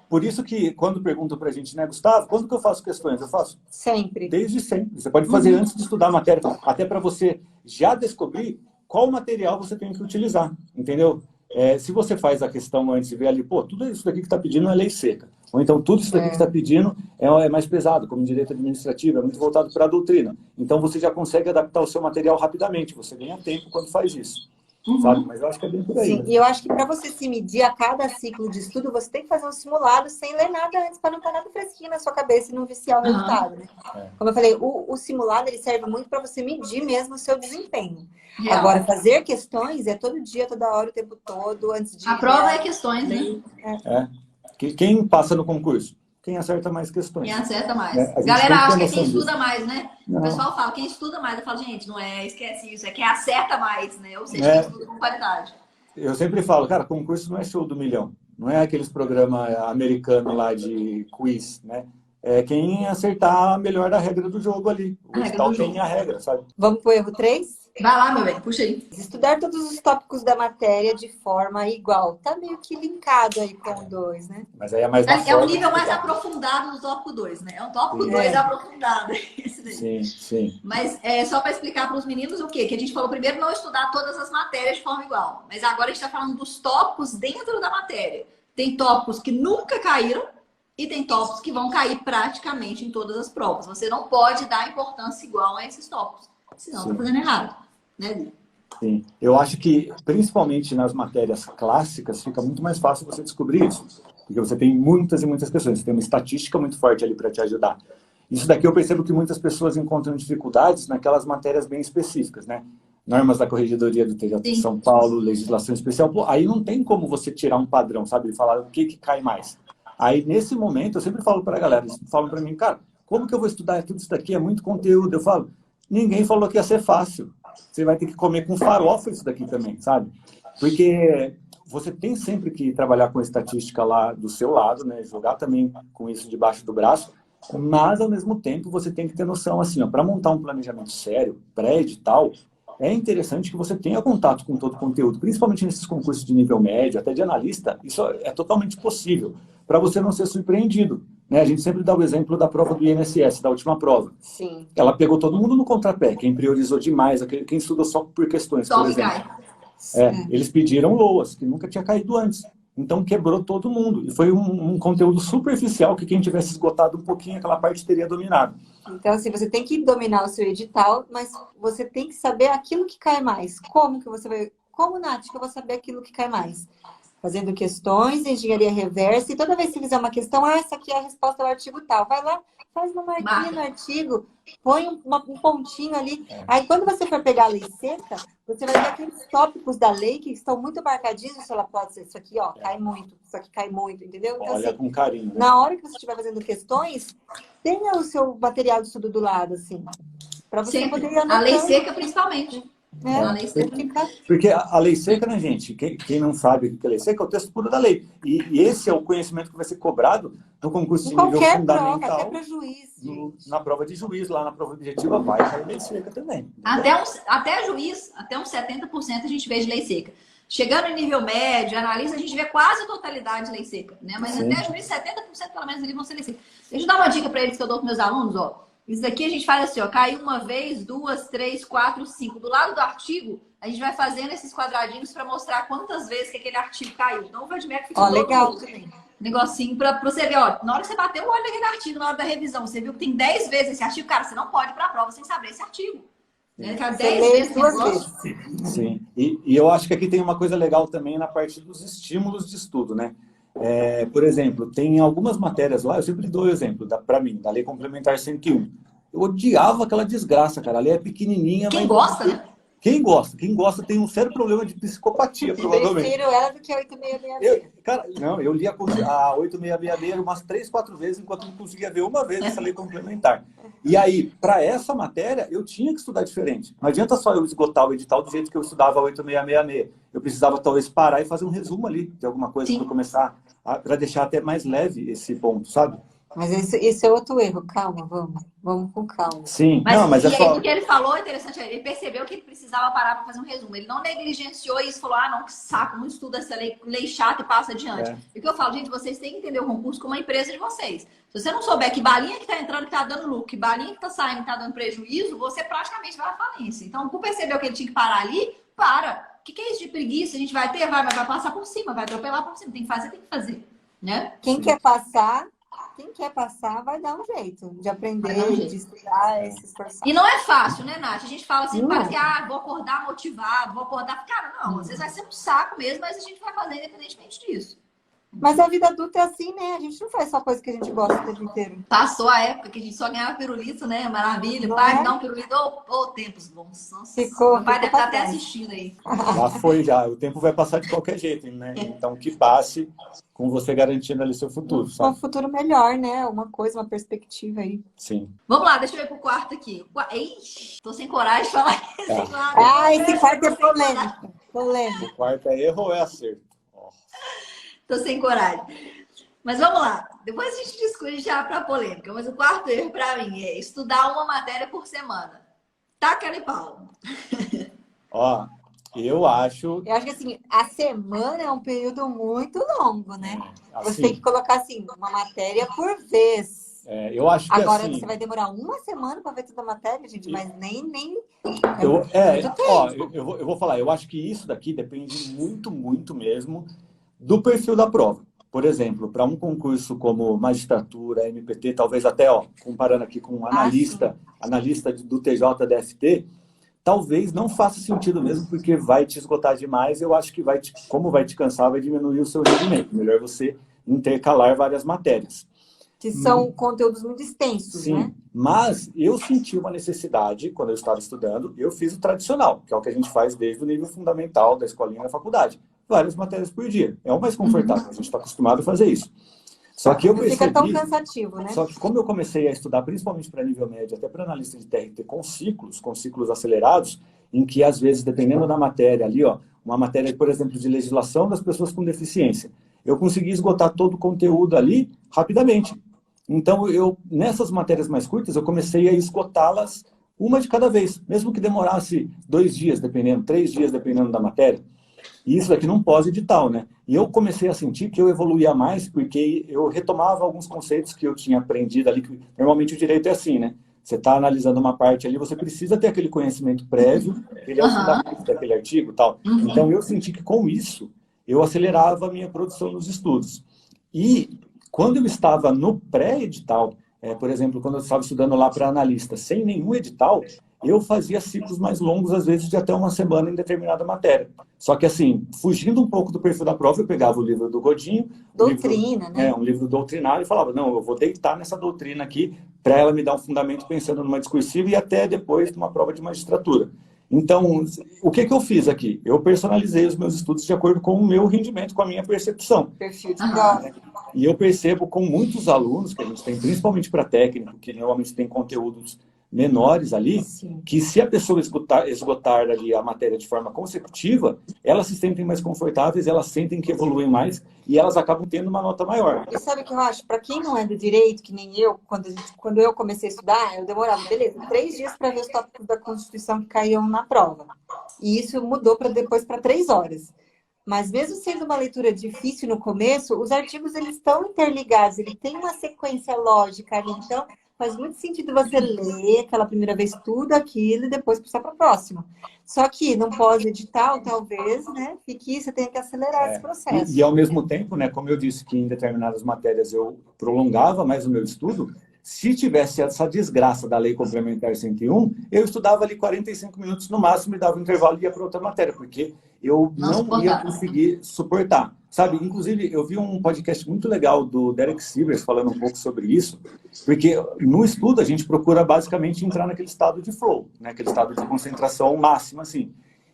Por isso que quando perguntam pra gente, né, Gustavo, quando que eu faço questões? Eu faço sempre. Desde sempre. Você pode fazer antes de estudar a matéria, até para você já descobrir qual material você tem que utilizar, entendeu? Se você faz a questão antes e vê ali, pô, tudo isso daqui que está pedindo é lei seca. Ou então tudo isso daqui que está pedindo é mais pesado, como direito administrativo, é muito voltado para a doutrina. Então você já consegue adaptar o seu material rapidamente. Você ganha tempo quando faz isso. Sabe? Mas eu acho que é bem por aí. Sim, né? e eu acho que para você se medir a cada ciclo de estudo, você tem que fazer um simulado sem ler nada antes, para não estar nada fresquinho na sua cabeça e não viciar o resultado. Né? Como eu falei, o simulado ele serve muito para você medir mesmo o seu desempenho. Real. Agora, fazer questões é todo dia, toda hora, o tempo todo, antes de... A prova é questões, né? Quem passa no concurso? Quem acerta mais questões. Quem acerta mais. Galera, acho que é quem estuda mais, né? Não. O pessoal fala, quem estuda mais. Eu falo, gente, não esquece isso. É quem acerta mais, né? Ou seja, quem estuda com qualidade. Eu sempre falo, cara, concurso não é show do milhão. Não é aqueles programas americanos lá de quiz, né? É quem acertar melhor da regra do jogo ali. O edital tem a regra, sabe? Vamos pro erro 3? Vai lá, meu bem, puxa aí. Estudar todos os tópicos da matéria de forma igual. Tá meio que linkado aí com o 2, né? Mas aí é mais É o nível mais aprofundado do tópico 2, né? É um tópico 2 aprofundado. Esse daí. Sim, sim. Mas só para explicar para os meninos o quê? Que a gente falou primeiro não estudar todas as matérias de forma igual. Mas agora a gente está falando dos tópicos dentro da matéria. Tem tópicos que nunca caíram e tem tópicos que vão cair praticamente em todas as provas. Você não pode dar importância igual a esses tópicos. Senão está fazendo errado. Né? Sim. Eu acho que, principalmente nas matérias clássicas, fica muito mais fácil você descobrir isso. Porque você tem muitas e muitas questões. Você tem uma estatística muito forte ali para te ajudar. Isso daqui eu percebo que muitas pessoas encontram dificuldades naquelas matérias bem específicas, né? Normas da Corregedoria do TJ de São Paulo, legislação especial. Pô, aí não tem como você tirar um padrão, sabe? E falar o que cai mais. Aí, nesse momento, eu sempre falo para a galera, eles falam para mim, cara, como que eu vou estudar tudo isso daqui? É muito conteúdo. Eu falo, ninguém falou que ia ser fácil. Você vai ter que comer com farofa isso daqui também, sabe? Porque você tem sempre que trabalhar com estatística lá do seu lado, né? Jogar também com isso debaixo do braço. Mas, ao mesmo tempo, você tem que ter noção, assim, para montar um planejamento sério, pré-edital, é interessante que você tenha contato com todo o conteúdo, principalmente nesses concursos de nível médio, até de analista, isso é totalmente possível, para você não ser surpreendido. Né? A gente sempre dá o exemplo da prova do INSS, da última prova. Sim. Ela pegou todo mundo no contrapé, quem priorizou demais, quem estudou só por questões, Só por exemplo. cai. Eles pediram LOAS, que nunca tinha caído antes. Então quebrou todo mundo. E foi um conteúdo superficial que quem tivesse esgotado um pouquinho aquela parte teria dominado. Então, assim, você tem que dominar o seu edital, mas você tem que saber aquilo que cai mais. Como que você vai... Como, Nath, que eu vou saber aquilo que cai mais? Fazendo questões, engenharia reversa, e toda vez que você fizer uma questão, essa aqui é a resposta ao artigo tal. Vai lá, faz uma marquinha no artigo, põe um pontinho ali. Aí, quando você for pegar a lei seca, você vai ver aqueles tópicos da lei que estão muito marcadinhos, se ela pode ser isso aqui, ó, cai muito, isso aqui cai muito, entendeu? Então, Olha assim, com carinho. Né? na hora que você estiver fazendo questões, tenha o seu material de estudo do lado, assim, para você Sempre. poder ir anotando. A lei seca, principalmente. A lei seca. Porque a lei seca, né, gente? Quem não sabe o que é lei seca é o texto puro da lei. E esse é o conhecimento que vai ser cobrado no concurso de nível qualquer fundamental. prova, até para juiz. Na prova de juiz, lá na prova objetiva, vai cair lei seca também. Até juiz, até uns 70% a gente vê de lei seca. Chegando em nível médio, analista, a gente vê quase a totalidade de lei seca, né? Mas Sim. até juiz, 70% pelo menos ali vão ser lei seca. Deixa eu dar uma dica para eles que eu dou para meus alunos, ó. Isso daqui a gente faz assim, ó, caiu uma vez, 2, 3, 4, 5. Do lado do artigo, a gente vai fazendo esses quadradinhos para mostrar quantas vezes que aquele artigo caiu. Então, o Vadmec fica legal também. Negocinho para você ver, ó, na hora que você bater o olho naquele artigo, na hora da revisão, você viu que tem 10 vezes esse artigo, cara, você não pode ir para a prova sem saber esse artigo. Né? 10 vezes, duas vezes. Sim, e eu acho que aqui tem uma coisa legal também na parte dos estímulos de estudo, né? Por exemplo, tem algumas matérias lá, eu sempre dou o exemplo, para mim, da Lei Complementar 101. Eu odiava aquela desgraça, cara. A lei é pequenininha, Quem mas... gosta, né? Quem gosta tem um sério problema de psicopatia, provavelmente. Prefiro ela do que a 8666. Eu li a 8666 umas 3, 4 vezes, enquanto não conseguia ver uma vez essa lei complementar. E aí, para essa matéria, eu tinha que estudar diferente. Não adianta só eu esgotar o edital do jeito que eu estudava a 8666. Eu precisava, talvez, parar e fazer um resumo ali de alguma coisa para começar, para deixar até mais leve esse ponto, sabe? Mas esse é outro erro. Calma, vamos com calma. Sim, mas é aí, só... o que ele falou é interessante, ele percebeu que ele precisava parar para fazer um resumo. Ele não negligenciou isso, falou, não, que saco, não estuda essa lei chata e passa adiante. E o que eu falo, gente, vocês têm que entender o concurso como uma empresa de vocês. Se você não souber que balinha que tá entrando, que tá dando lucro, que balinha que tá saindo, que tá dando prejuízo, você praticamente vai à falência. Então, por perceber que ele tinha que parar ali, para. O que é isso de preguiça? A gente vai ter? Vai passar por cima, vai atropelar por cima. Tem que fazer, né? Quem quer passar vai dar um jeito de aprender, de estudar, se esforçar. E não é fácil, né, Nath? A gente fala assim, parece, vou acordar motivado, vou acordar... Cara, não, às vezes vai ser um saco mesmo, mas a gente vai fazer independentemente disso. Mas a vida adulta é assim, né? A gente não faz só coisa que a gente gosta o tempo inteiro. Passou a época que a gente só ganhava pirulito, né? Maravilha. Não pai, é? dá um pirulito. Tempos bons. Nossa, Ficou meu pai deve estar até trás. assistindo aí. Já foi, já. O tempo vai passar de qualquer jeito, né? Então, que passe com você garantindo ali seu futuro, sabe? Um futuro melhor, né? Uma perspectiva aí. Sim. Vamos lá, deixa eu ver pro quarto aqui. Ixi, tô sem coragem de falar esse quarto. Esse quarto é polêmico. O quarto é erro ou é acerto? Tô sem coragem. Mas vamos lá. Depois a gente discute já para polêmica. Mas o quarto erro para mim é estudar uma matéria por semana. Taca-lhe pau. Eu acho... Eu acho que assim, a semana é um período muito longo, né? Assim, você tem que colocar assim, uma matéria por vez. Eu acho que agora assim... você vai demorar uma semana para ver toda a matéria, gente, mas nem... Eu vou falar, eu acho que isso daqui depende muito, muito mesmo do perfil da prova. Por exemplo, para um concurso como magistratura, MPT, talvez até, comparando aqui com um analista do TJ-DFT, talvez não faça sentido mesmo, porque vai te esgotar demais. Eu acho que como vai te cansar, vai diminuir o seu rendimento. Melhor você intercalar várias matérias. Que são conteúdos muito extensos, sim, né? Mas eu senti uma necessidade, quando eu estava estudando, eu fiz o tradicional, que é o que a gente faz desde o nível fundamental da escolinha da faculdade. Várias matérias por dia. É o mais confortável, a gente está acostumado a fazer isso. Só que eu percebi... Fica tão cansativo, né? Só que como eu comecei a estudar, principalmente para nível médio, até para analista de TRT, com ciclos acelerados, em que, às vezes, dependendo da matéria ali, uma matéria, por exemplo, de legislação das pessoas com deficiência, eu consegui esgotar todo o conteúdo ali rapidamente. Então, nessas matérias mais curtas, eu comecei a esgotá-las uma de cada vez, mesmo que demorasse 2 dias, dependendo, 3 dias, dependendo da matéria. E isso aqui num pós-edital, né? E eu comecei a sentir que eu evoluía mais porque eu retomava alguns conceitos que eu tinha aprendido ali, que normalmente o direito é assim, né? Você está analisando uma parte ali, você precisa ter aquele conhecimento prévio, ele é o fundamento daquele artigo e tal. Então, eu senti que com isso, eu acelerava a minha produção nos estudos. E quando eu estava no pré-edital, por exemplo, quando eu estava estudando lá para analista, sem nenhum edital, eu fazia ciclos mais longos, às vezes de até uma semana em determinada matéria. Só que assim, fugindo um pouco do perfil da prova, eu pegava o livro do Godinho, né? Um livro doutrinário, e falava, não, eu vou deitar nessa doutrina aqui para ela me dar um fundamento pensando numa discursiva e até depois numa prova de magistratura. Então, o que eu fiz aqui? Eu personalizei os meus estudos de acordo com o meu rendimento, com a minha percepção. Perfil de prova. E eu percebo com muitos alunos que a gente tem, principalmente para técnico, que normalmente tem conteúdos menores ali, que se a pessoa esgotar ali a matéria de forma consecutiva, elas se sentem mais confortáveis, elas sentem que evoluem mais e elas acabam tendo uma nota maior. E sabe o que eu acho? Para quem não é do direito, que nem eu, quando eu comecei a estudar, eu demorava, beleza, 3 dias para ver os tópicos da Constituição que caíam na prova. E isso mudou depois para 3 horas. Mas mesmo sendo uma leitura difícil no começo, os artigos eles estão interligados, ele tem uma sequência lógica ali, então faz muito sentido você ler aquela primeira vez tudo aquilo e depois passar para a próxima. Só que no pós-edital, talvez, né, você tenha que acelerar esse processo. E ao mesmo tempo, né, como eu disse que em determinadas matérias eu prolongava mais o meu estudo, se tivesse essa desgraça da Lei Complementar 101, eu estudava ali 45 minutos no máximo e dava um intervalo e ia para outra matéria, porque eu não ia conseguir suportar. Sabe, inclusive, eu vi um podcast muito legal do Derek Sivers falando um pouco sobre isso, porque no estudo a gente procura basicamente entrar naquele estado de flow, né? Aquele estado de concentração máxima, assim.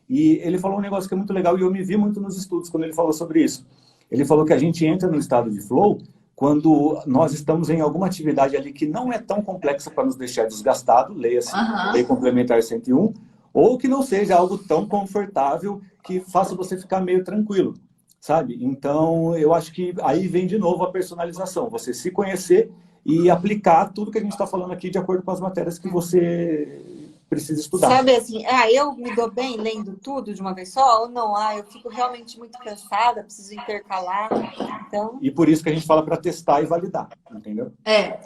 E ele falou um negócio que é muito legal e eu me vi muito nos estudos quando ele falou sobre isso. Ele falou que a gente entra no estado de flow quando nós estamos em alguma atividade ali que não é tão complexa para nos deixar desgastado, leia-se Lei Complementar 101, ou que não seja algo tão confortável que faça você ficar meio tranquilo, sabe? Então, eu acho que aí vem de novo a personalização, você se conhecer e aplicar tudo que a gente está falando aqui de acordo com as matérias que você precisa estudar. Sabe assim, eu me dou bem lendo tudo de uma vez só ou não? Eu fico realmente muito cansada, preciso intercalar. Então... E por isso que a gente fala para testar e validar, entendeu?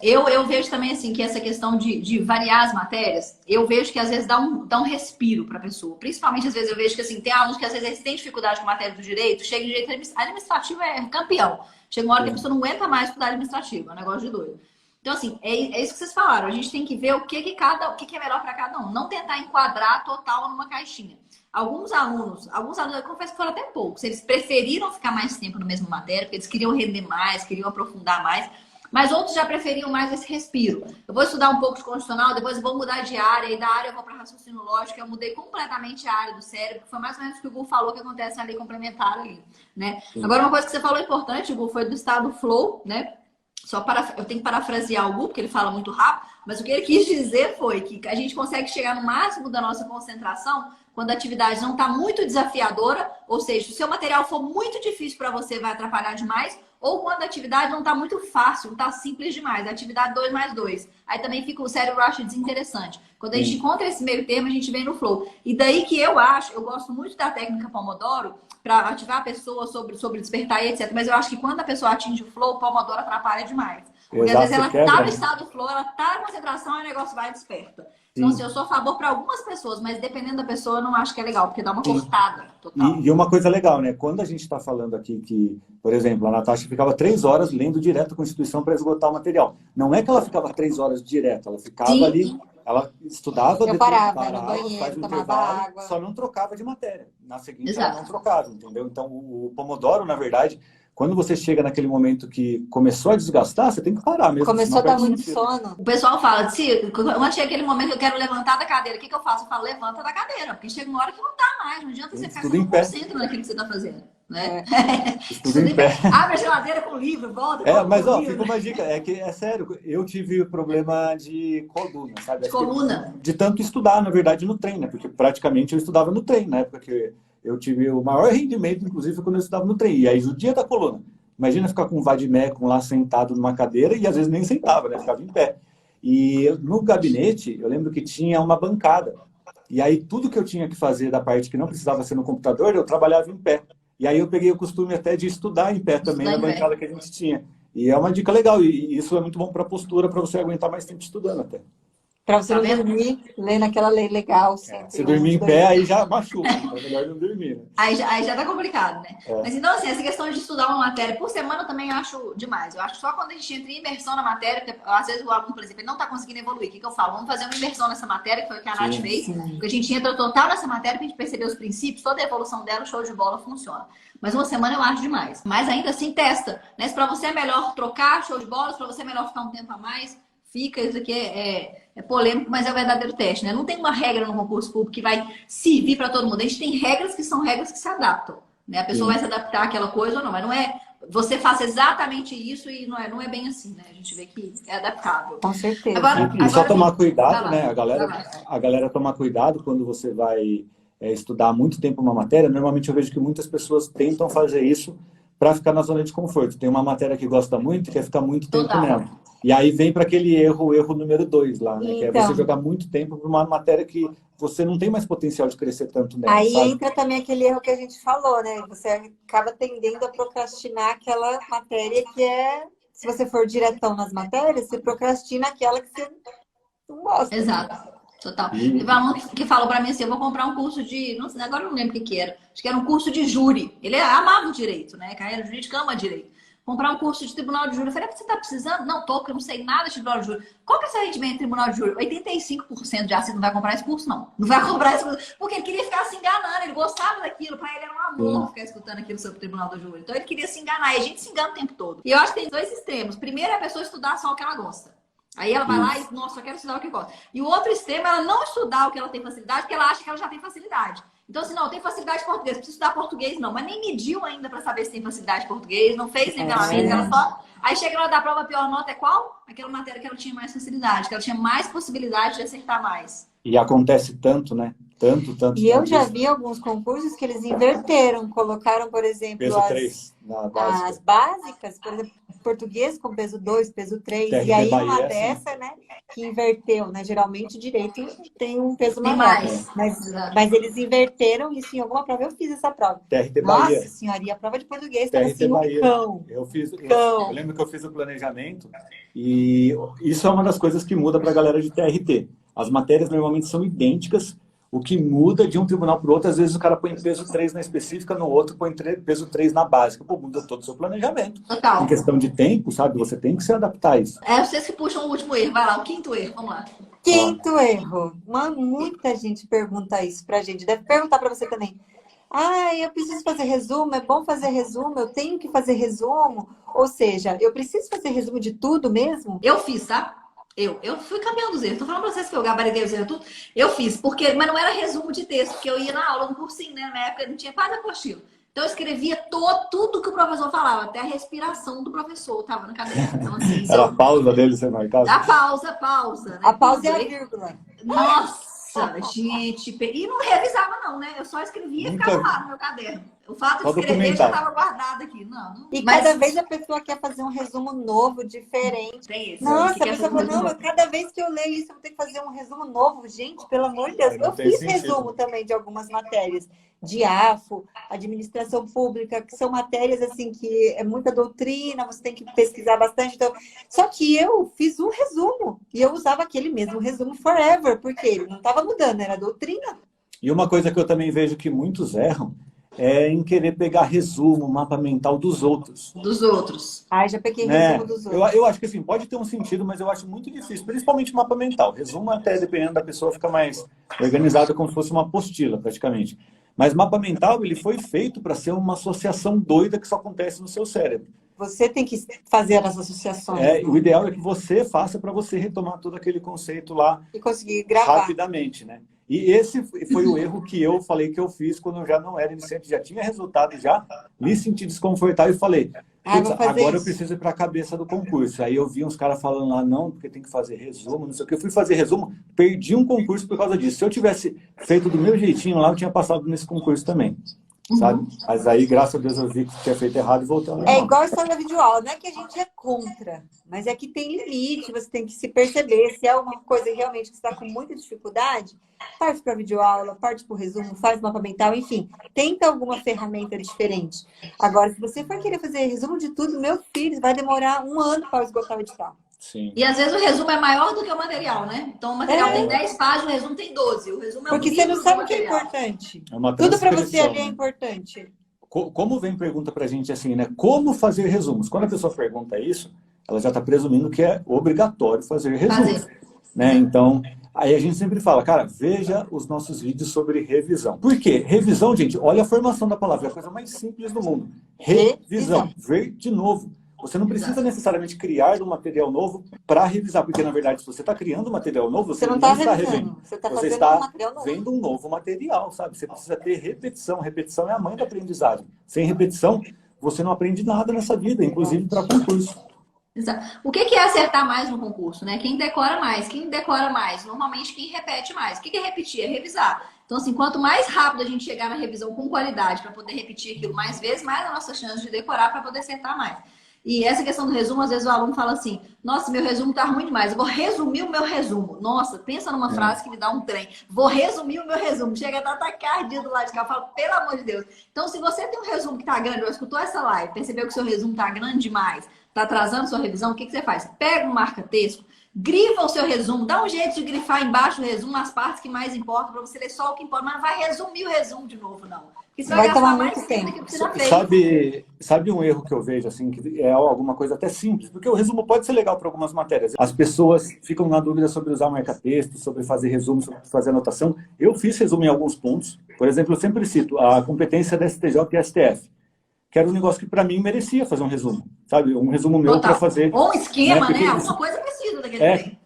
Eu vejo também assim que essa questão de variar as matérias, eu vejo que às vezes dá um respiro para a pessoa. Principalmente às vezes eu vejo que assim, tem alunos que às vezes eles têm dificuldade com matéria do direito, chega em direito administrativo é campeão. Chega uma hora que a pessoa não aguenta mais estudar administrativo, é um negócio de doido. Então, assim, é isso que vocês falaram. A gente tem que ver o que é melhor para cada um. Não tentar enquadrar total numa caixinha. Alguns alunos, eu confesso que foram até poucos, eles preferiram ficar mais tempo na mesma matéria, porque eles queriam render mais, queriam aprofundar mais. Mas outros já preferiam mais esse respiro. Eu vou estudar um pouco de constitucional, depois eu vou mudar de área, e da área eu vou para raciocínio lógico. Eu mudei completamente a área do cérebro, que foi mais ou menos o que o Gu falou que acontece na lei complementar ali, né? Agora, uma coisa que você falou importante, Gu, foi do estado flow, né? Eu tenho que parafrasear o Gu, porque ele fala muito rápido, mas o que ele quis dizer foi que a gente consegue chegar no máximo da nossa concentração quando a atividade não está muito desafiadora, ou seja, se o seu material for muito difícil para você, vai atrapalhar demais, ou quando a atividade não está muito fácil, não está simples demais, a atividade 2 mais 2. Aí também fica o cérebro acha desinteressante. Quando a gente encontra esse meio termo, a gente vem no flow. E daí que eu gosto muito da técnica Pomodoro, para ativar a pessoa sobre despertar e etc. Mas eu acho que quando a pessoa atinge o flow, o Pomodoro atrapalha demais. Porque às vezes ela tá no estado do flow, ela tá na concentração e o negócio vai e desperta. Então, assim, eu sou a favor para algumas pessoas, mas dependendo da pessoa, eu não acho que é legal, porque dá uma cortada total. E uma coisa legal, né? Quando a gente está falando aqui que, por exemplo, a Natasha ficava 3 horas lendo direto a Constituição para esgotar o material. Não é que ela ficava 3 horas direto, ela ficava ali, ela estudava, eu parava no banheiro, faz um tomava intervalo, água. só não trocava de matéria. Na seguinte, ela não trocava, entendeu? Então, o Pomodoro, na verdade, quando você chega naquele momento que começou a desgastar, você tem que parar mesmo. Começou a dar muito sono. O pessoal fala, quando chega aquele momento que eu quero levantar da cadeira, o que eu faço? Eu falo, levanta da cadeira, porque chega uma hora que não dá mais, não adianta você ficar 100% naquilo que você está fazendo. Né? Estudo em pé. Abre a geladeira com o livro, volta. Mas ó, fica uma dica, é sério, eu tive problema de coluna, sabe? De coluna? De tanto estudar, na verdade, no trem, né? Porque praticamente eu estudava no trem, na época que eu tive o maior rendimento, inclusive, quando eu estudava no trem. E aí, o dia da coluna. Imagina ficar com um vademecum lá sentado numa cadeira e às vezes nem sentava, né? Ficava em pé. E no gabinete, eu lembro que tinha uma bancada. E aí tudo que eu tinha que fazer da parte que não precisava ser no computador, eu trabalhava em pé. E aí eu peguei o costume até de estudar em pé também na bancada que a gente tinha. E é uma dica legal. E isso é muito bom para a postura, para você aguentar mais tempo estudando até. Para você não dormir, lendo aquela lei legal. Se dormir em pé, aí já machuca. Então é melhor não dormir, né? Aí já tá complicado, né? Mas então, assim, essa questão de estudar uma matéria por semana eu também acho demais. Eu acho que só quando a gente entra em imersão na matéria, porque às vezes o aluno, por exemplo, ele não tá conseguindo evoluir. O que eu falo? Vamos fazer uma imersão nessa matéria, que foi o que a Nath fez. Porque a gente entra total nessa matéria pra gente perceber os princípios, toda a evolução dela, o show de bola funciona. Mas uma semana eu acho demais. Mas ainda assim, testa. Né? Se pra você é melhor trocar show de bola, se pra você é melhor ficar um tempo a mais, fica. Isso aqui é polêmico, mas é o verdadeiro teste, né? Não tem uma regra no concurso público que vai servir para todo mundo. A gente tem regras que são regras que se adaptam. Né? A pessoa vai se adaptar àquela coisa ou não, mas não é você faça exatamente isso e não é bem assim, né? A gente vê que é adaptável. Com certeza. E só tomar cuidado, né? A galera tomar cuidado quando você vai estudar muito tempo uma matéria. Normalmente eu vejo que muitas pessoas tentam fazer isso para ficar na zona de conforto. Tem uma matéria que gosta muito e quer ficar muito tempo nela. E aí vem para aquele erro número 2 lá, né? Que é você jogar muito tempo para uma matéria que você não tem mais potencial de crescer tanto nela. Aí sabe? entra também aquele erro que a gente falou, né? Você acaba tendendo a procrastinar aquela matéria que se você for diretão nas matérias, você procrastina aquela que você não gosta. Exato. Total. Teve um aluno que falou para mim assim, eu vou comprar um curso de... Não sei, agora eu não lembro o que era. Acho que era um curso de júri. Ele amava o direito, né? Carreira jurídica ama direito. Comprar um curso de tribunal de júri. Eu falei, você tá precisando? Não, tô, porque eu não sei nada de tribunal de júri. Qual que é o seu rendimento em tribunal de júri? 85% de assistente não vai comprar esse curso, não. Não vai comprar esse curso. Porque ele queria ficar se enganando, ele gostava daquilo. Para ele era um amor ficar escutando aquilo sobre o tribunal do júri. Então ele queria se enganar. E a gente se engana o tempo todo. E eu acho que tem dois extremos. Primeiro é a pessoa estudar só o que ela gosta. Aí ela vai lá e, nossa, eu quero estudar o que gosta. E o outro extremo é ela não estudar o que ela tem facilidade, porque ela acha que ela já tem facilidade. Então, assim, não, tem facilidade de português, preciso estudar português, não. Mas nem mediu ainda para saber se tem facilidade de português, não fez nivelamento, ela só... Aí chega na hora da prova, a pior nota é qual? Aquela matéria que ela tinha mais facilidade, que ela tinha mais possibilidade de acertar mais. E acontece tanto, né? Tanto. E eu já vi alguns concursos que eles inverteram, colocaram, por exemplo, peso 3 na básica. As básicas, por exemplo, português com peso 2, peso 3, TRT e aí Bahia, uma assim. dessa, né, que inverteu, né? Geralmente direito tem um peso Tem maior. mais. Mas eles inverteram isso em alguma prova. Eu fiz essa prova. TRT Bahia. Nossa senhora, e a prova de português estava TRT assim, Bahia. cão. Eu lembro que eu fiz o planejamento e isso é uma das coisas que muda para a galera de TRT. As matérias normalmente são idênticas. O que muda de um tribunal para o outro, às vezes o cara põe peso 3 na específica, no outro põe peso 3 na básica. Pô, muda todo o seu planejamento. Total. Em questão de tempo, sabe? Você tem que se adaptar a isso. É vocês que puxam o último erro. Vai lá, o quinto erro. Vamos lá. Quinto erro. Muita gente pergunta isso pra gente. Deve perguntar pra você também. Ah, eu preciso fazer resumo, é bom fazer resumo, eu tenho que fazer resumo. Ou seja, eu preciso fazer resumo de tudo mesmo? Eu fiz, tá? Eu fui campeão dos erros. Tô falando pra vocês que eu gabaritei os erros tudo. Eu fiz, mas não era resumo de texto, porque eu ia na aula, no cursinho, né? Na época não tinha quase apostila. Então eu escrevia tudo que o professor falava, até a respiração do professor tava na cabeça. Então, assim, Era a pausa dele ser marcada? a pausa. Né? A pausa é a vírgula. Nossa, gente. E não revisava, não, né? Eu só escrevia e ficava lá no meu caderno. O fato de escrever já estava guardado aqui. Cada vez a pessoa quer fazer um resumo novo, diferente. Tem esse. Nossa, a pessoa fala, não, cada vez que eu leio isso, eu vou ter que fazer um resumo novo. Gente, pelo amor de Deus. Eu fiz resumo também de algumas matérias. De AFO, administração pública, que são matérias assim que é muita doutrina, você tem que pesquisar bastante. Então... Só que eu fiz um resumo e eu usava aquele mesmo resumo forever, porque ele não estava mudando, era doutrina. E uma coisa que eu também vejo que muitos erram é em querer pegar resumo, mapa mental dos outros. Dos outros. Ah, já peguei resumo dos outros. Eu acho que assim, pode ter um sentido, mas eu acho muito difícil, principalmente mapa mental. Resumo até, dependendo da pessoa, fica mais organizado como se fosse uma apostila, praticamente. Mas mapa mental, ele foi feito para ser uma associação doida que só acontece no seu cérebro. Você tem que fazer as associações. O ideal é que você faça para você retomar todo aquele conceito lá e conseguir gravar rapidamente, né? E esse foi o erro que eu falei que eu fiz quando eu já não era iniciante, já tinha resultado, já me senti desconfortável e falei, agora eu preciso ir para a cabeça do concurso. Aí eu vi uns caras falando lá, não, porque tem que fazer resumo, não sei o que. Eu fui fazer resumo, perdi um concurso por causa disso. Se eu tivesse feito do meu jeitinho lá, eu tinha passado nesse concurso também. sabe? Mas aí, graças a Deus, eu vi que tinha feito errado e voltei ao normal. É igual a história da videoaula, não é que a gente é contra, mas é que tem limite, você tem que se perceber. Se é uma coisa realmente que você está com muita dificuldade, parte para a videoaula, parte para o resumo, faz mapa mental, enfim, tenta alguma ferramenta diferente. Agora, se você for querer fazer resumo de tudo, meu filho, vai demorar 1 ano para esgotar o edital. Sim. E às vezes o resumo é maior do que o material, né? Então o material tem 10 páginas, o resumo tem 12. O resumo é um Porque você não livro sabe do o que é material. importante. É uma Tudo para você transcrição, ali é né? importante. Como vem pergunta pra gente assim, né? Como fazer resumos? Quando a pessoa pergunta isso, ela já está presumindo que é obrigatório fazer resumos. Né? Então, aí a gente sempre fala, cara, veja os nossos vídeos sobre revisão. Por quê? Revisão, gente, olha a formação da palavra, é a coisa mais simples do mundo. Revisão. Ver de novo. Você não precisa necessariamente criar um material novo para revisar, porque, na verdade, se você está criando um material novo, você não está revendo. Você está vendo um novo material, sabe? Você precisa ter repetição. Repetição é a mãe da aprendizagem. Sem repetição, você não aprende nada nessa vida, inclusive para concurso. Exato. O que é acertar mais no concurso, né? Quem decora mais? Quem decora mais? Normalmente quem repete mais. O que é repetir? É revisar. Então, assim, quanto mais rápido a gente chegar na revisão com qualidade para poder repetir aquilo mais vezes, mais a nossa chance de decorar para poder acertar mais. E essa questão do resumo, às vezes o aluno fala assim, nossa, meu resumo tá ruim demais, eu vou resumir o meu resumo. Nossa, pensa numa frase que me dá um trem. Vou resumir o meu resumo. Chega a dar taquicardia do lado de cá, eu falo, pelo amor de Deus. Então, se você tem um resumo que tá grande, ou escutou essa live, percebeu que o seu resumo tá grande demais, tá atrasando sua revisão, o que você faz? Pega um marca-texto, grifa o seu resumo, dá um jeito de grifar embaixo do resumo as partes que mais importam, para você ler só o que importa, mas não vai resumir o resumo de novo, não. Porque você vai gastar mais tempo do que você já fez. Sabe um erro que eu vejo, assim, que é alguma coisa até simples, porque o resumo pode ser legal para algumas matérias. As pessoas ficam na dúvida sobre usar marca-texto, sobre fazer resumo, sobre fazer anotação. Eu fiz resumo em alguns pontos. Por exemplo, eu sempre cito a competência da STJ e STF, que era um negócio que para mim merecia fazer um resumo, sabe? Um resumo meu para fazer. Ou um esquema, né? Alguma coisa precisa daquele trem.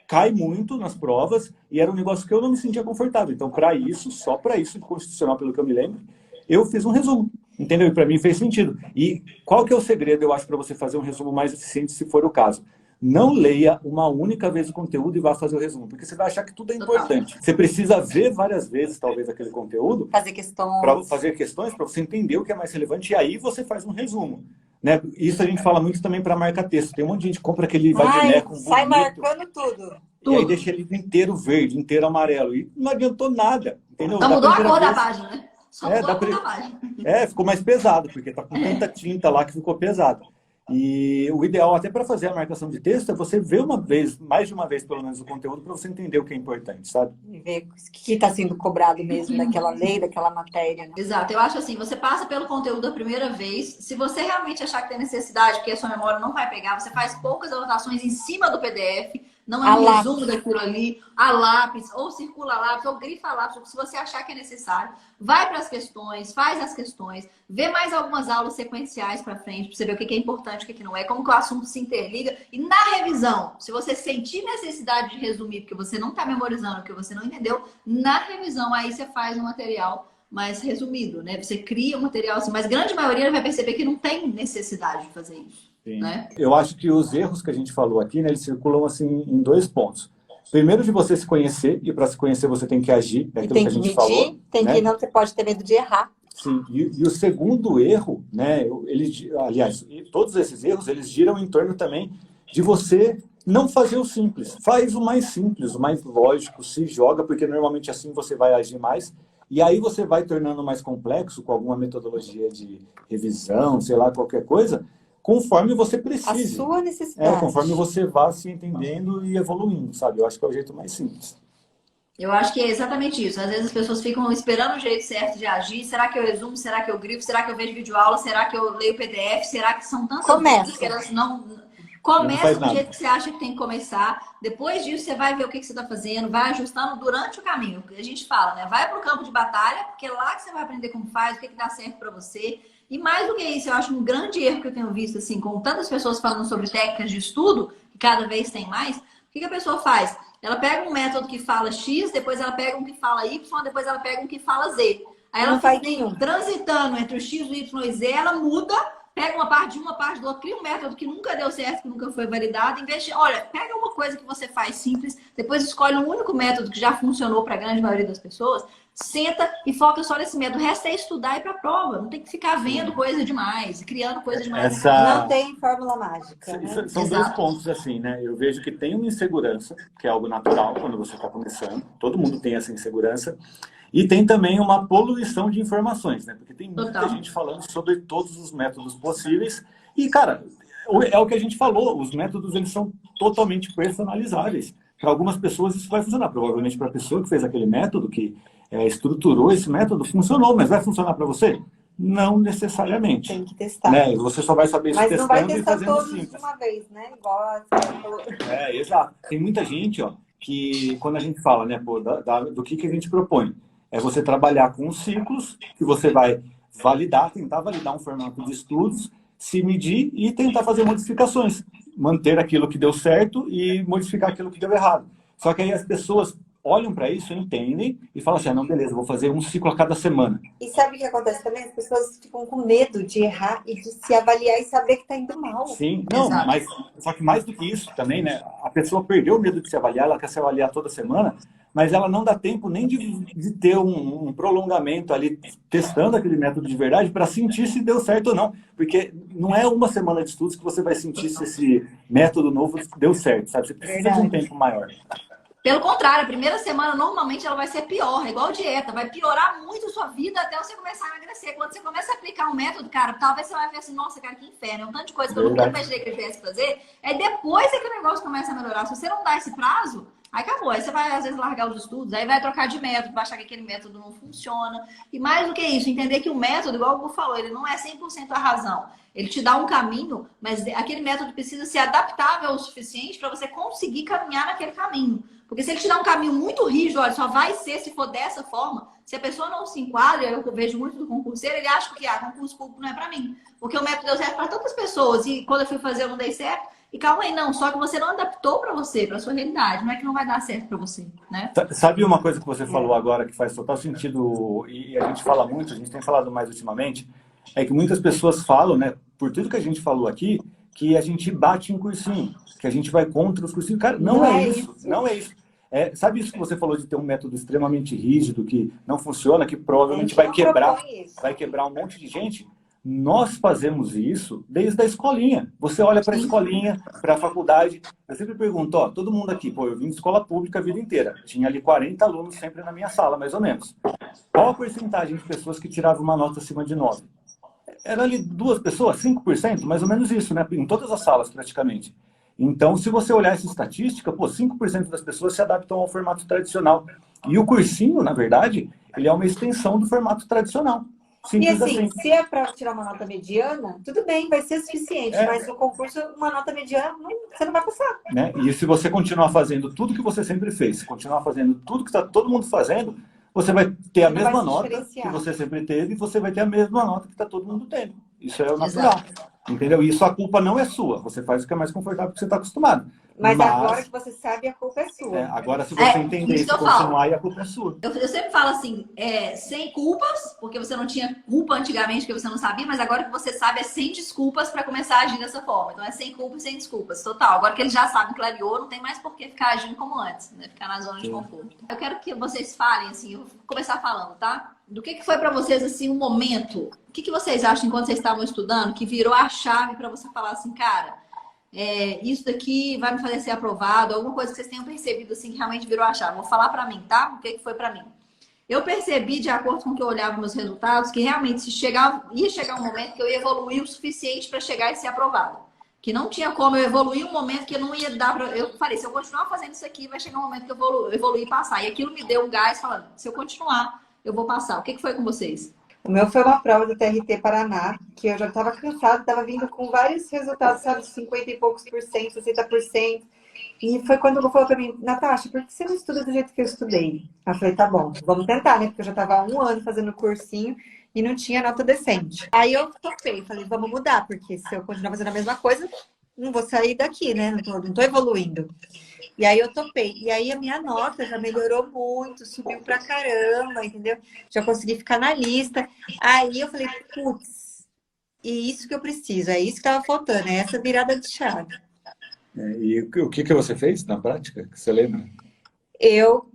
Cai muito nas provas e era um negócio que eu não me sentia confortável. Então, para isso, só para isso, constitucional, pelo que eu me lembro, eu fiz um resumo, entendeu? E para mim fez sentido. E qual que é o segredo, eu acho, para você fazer um resumo mais eficiente, se for o caso? Não leia uma única vez o conteúdo e vá fazer o resumo, porque você vai achar que tudo é importante. Você precisa ver várias vezes, talvez, aquele conteúdo. Fazer questões. Para fazer questões, para você entender o que é mais relevante, e aí você faz um resumo. Né? Isso a gente fala muito também para marca-texto. Tem um monte de gente que compra aquele vadimeco sai marcando tudo. E aí deixa ele inteiro verde, inteiro amarelo. E não adiantou nada. Entendeu? Então mudou a cor da página, né? Só mudou a cor da página. Ficou mais pesado, porque tá com tanta tinta lá que ficou pesado. E o ideal, até para fazer a marcação de texto, é você ver uma vez, mais de uma vez pelo menos, o conteúdo para você entender o que é importante, sabe? E ver o que está sendo cobrado mesmo daquela lei, daquela matéria. Né? Exato. Eu acho assim, você passa pelo conteúdo a primeira vez. Se você realmente achar que tem necessidade, porque a sua memória não vai pegar, você faz poucas anotações em cima do PDF. Não é um resumo daquilo ali, a lápis, ou circula a lápis, ou grifa a lápis, se você achar que é necessário. Vai para as questões, faz as questões, vê mais algumas aulas sequenciais para frente, para você ver o que é importante, o que não é, como que o assunto se interliga. E na revisão, se você sentir necessidade de resumir, porque você não está memorizando, porque você não entendeu, na revisão aí você faz um material mais resumido, né? Você cria um material assim, mas a grande maioria vai perceber que não tem necessidade de fazer isso. Né? Eu acho que os erros que a gente falou aqui, né, eles circulam assim em 2 pontos. Primeiro, de você se conhecer, e para se conhecer você tem que agir, é aquilo que a gente falou. Tem que não, você pode ter medo de errar. Sim, e o segundo erro, né, aliás, todos esses erros, eles giram em torno também de você não fazer o simples. Faz o mais simples, o mais lógico, se joga, porque normalmente assim você vai agir mais. E aí você vai tornando mais complexo com alguma metodologia de revisão, sei lá, qualquer coisa, conforme você precise. A sua necessidade. Conforme você vá se entendendo e evoluindo, sabe? Eu acho que é o jeito mais simples. Eu acho que é exatamente isso. Às vezes as pessoas ficam esperando o jeito certo de agir. Será que eu resumo? Será que eu grifo? Será que eu vejo videoaula? Será que eu leio PDF? Será que são tantas coisas que elas não... Começa do jeito que você acha que tem que começar. Depois disso, você vai ver o que você está fazendo, vai ajustando durante o caminho. A gente fala, né? Vai para o campo de batalha, porque é lá que você vai aprender como faz, o que dá certo para você. E mais do que isso, eu acho um grande erro que eu tenho visto, assim, com tantas pessoas falando sobre técnicas de estudo, que cada vez tem mais, o que a pessoa faz? Ela pega um método que fala X, depois ela pega um que fala Y, depois ela pega um que fala Z. Aí ela fica transitando entre o X, o Y e o Z, ela muda pega uma parte de uma parte do outro, cria um método que nunca deu certo, que nunca foi validado, em vez de, olha, pega uma coisa que você faz simples, depois escolhe um único método que já funcionou para a grande maioria das pessoas, senta e foca só nesse método. O resto é estudar e ir para a prova. Não tem que ficar vendo coisa demais, criando coisa demais. Não tem fórmula mágica. Né? São dois pontos, assim, né? Eu vejo que tem uma insegurança, que é algo natural quando você está começando. Todo mundo tem essa insegurança. E tem também uma poluição de informações, né? Porque tem muita gente falando sobre todos os métodos possíveis. E, cara, é o que a gente falou. Os métodos, eles são totalmente personalizáveis. Para algumas pessoas isso vai funcionar. Provavelmente para a pessoa que fez aquele método, que estruturou esse método, funcionou. Mas vai funcionar para você? Não necessariamente. Tem que testar. Né? Você só vai saber isso mas testando não vai e testar fazendo todos simples. de uma vez, né? Igual você falou. Exato. Tem muita gente, ó, que quando a gente fala, né, pô, do que a gente propõe, é você trabalhar com ciclos que você vai validar, tentar validar um formato de estudos, se medir e tentar fazer modificações. Manter aquilo que deu certo e modificar aquilo que deu errado. Só que aí as pessoas olham para isso, entendem e falam assim, não, beleza, vou fazer um ciclo a cada semana. E sabe o que acontece também? As pessoas ficam com medo de errar e de se avaliar e saber que está indo mal. Sim, não, mas só que mais do que isso também, né? A pessoa perdeu o medo de se avaliar, ela quer se avaliar toda semana, mas ela não dá tempo nem de ter um prolongamento ali, testando aquele método de verdade, para sentir se deu certo ou não. Porque não é uma semana de estudos que você vai sentir se esse método novo deu certo, sabe? Você precisa de um tempo maior. Pelo contrário, a primeira semana, normalmente, ela vai ser pior. É igual dieta. Vai piorar muito a sua vida até você começar a emagrecer. Quando você começa a aplicar um método, cara, talvez você vai ver assim, nossa, cara, que inferno. É um tanto de coisa que eu nunca imaginei que eu tivesse que fazer. É depois que o negócio começa a melhorar. Se você não dá esse prazo, aí acabou. Aí você vai, às vezes, largar os estudos. Aí vai trocar de método, vai achar que aquele método não funciona. E mais do que isso, entender que o método, igual o Gu falou, ele não é 100% a razão. Ele te dá um caminho, mas aquele método precisa ser adaptável o suficiente para você conseguir caminhar naquele caminho. Porque se ele te dá um caminho muito rígido, olha, só vai ser se for dessa forma, se a pessoa não se enquadra, eu vejo muito do concurseiro, ele acha que concurso público não é para mim. Porque o método deu certo para tantas pessoas e quando eu fui fazer eu não dei certo. E calma aí, não, só que você não adaptou para você, para sua realidade, não é que não vai dar certo para você, né? Sabe uma coisa que você falou agora que faz total sentido e a gente fala muito, a gente tem falado mais ultimamente, é que muitas pessoas falam, né, por tudo que a gente falou aqui, que a gente bate em cursinho, que a gente vai contra os cursinhos. Cara, não é isso, não é isso. Sabe isso que você falou de ter um método extremamente rígido, que não funciona, que provavelmente vai quebrar um monte de gente? Nós fazemos isso desde a escolinha. Você olha para a escolinha, para a faculdade. Eu sempre pergunto, ó, todo mundo aqui, pô, eu vim de escola pública a vida inteira. Tinha ali 40 alunos sempre na minha sala, mais ou menos. Qual a porcentagem de pessoas que tiravam uma nota acima de 9? Era ali 2 pessoas, 5%, mais ou menos isso, né? Em todas as salas, praticamente. Então, se você olhar essa estatística, pô, 5% das pessoas se adaptam ao formato tradicional. E o cursinho, na verdade, ele é uma extensão do formato tradicional. Simples e assim, se é para tirar uma nota mediana, tudo bem, vai ser suficiente. Mas no concurso, uma nota mediana, você não vai passar. Né? E se você continuar fazendo tudo que você sempre fez, continuar fazendo tudo que está todo mundo fazendo, você vai ter a mesma nota que você sempre teve e você vai ter a mesma nota que está todo mundo tendo. Isso é o natural. Entendeu? E isso a culpa não é sua. Você faz o que é mais confortável porque você está acostumado. Mas agora que você sabe, a culpa é sua. Agora, se você entender isso e continuar, aí a culpa é sua. Eu sempre falo assim, sem culpas, porque você não tinha culpa antigamente, porque você não sabia, mas agora que você sabe, é sem desculpas para começar a agir dessa forma. Então é sem culpa e sem desculpas, total. Agora que eles já sabem, clareou, não tem mais por que ficar agindo como antes, né? Ficar na zona de conforto. Eu quero que vocês falem, assim, eu vou começar falando, tá? Do que foi para vocês, assim, um momento? O que vocês acham, enquanto vocês estavam estudando, que virou a chave para você falar assim, cara, isso daqui vai me fazer ser aprovado? Alguma coisa que vocês tenham percebido, assim, que realmente virou a chave? Vou falar para mim, tá? O que foi para mim? Eu percebi, de acordo com o que eu olhava meus resultados, que realmente ia chegar um momento que eu ia evoluir o suficiente para chegar e ser aprovado. Que não tinha como eu evoluir um momento que eu não ia dar para... Eu falei, se eu continuar fazendo isso aqui, vai chegar um momento que eu evoluir e passar. E aquilo me deu um gás falando, se eu continuar, eu vou passar. O que foi com vocês? O meu foi uma prova do TRT Paraná, que eu já estava cansada, estava vindo com vários resultados, sabe, 50 e poucos por cento, 60%. E foi quando eu falou para mim, Natasha, por que você não estuda do jeito que eu estudei? Eu falei, tá bom, vamos tentar, né? Porque eu já estava há 1 ano fazendo cursinho e não tinha nota decente. Aí eu topei, falei, vamos mudar, porque se eu continuar fazendo a mesma coisa, não vou sair daqui, né? Não tô evoluindo. E aí eu topei. E aí a minha nota já melhorou muito, subiu pra caramba, entendeu? Já consegui ficar na lista. Aí eu falei, putz, E isso que eu preciso, é isso que estava faltando, é essa virada de chave. E o que você fez na prática? Que você lembra? Eu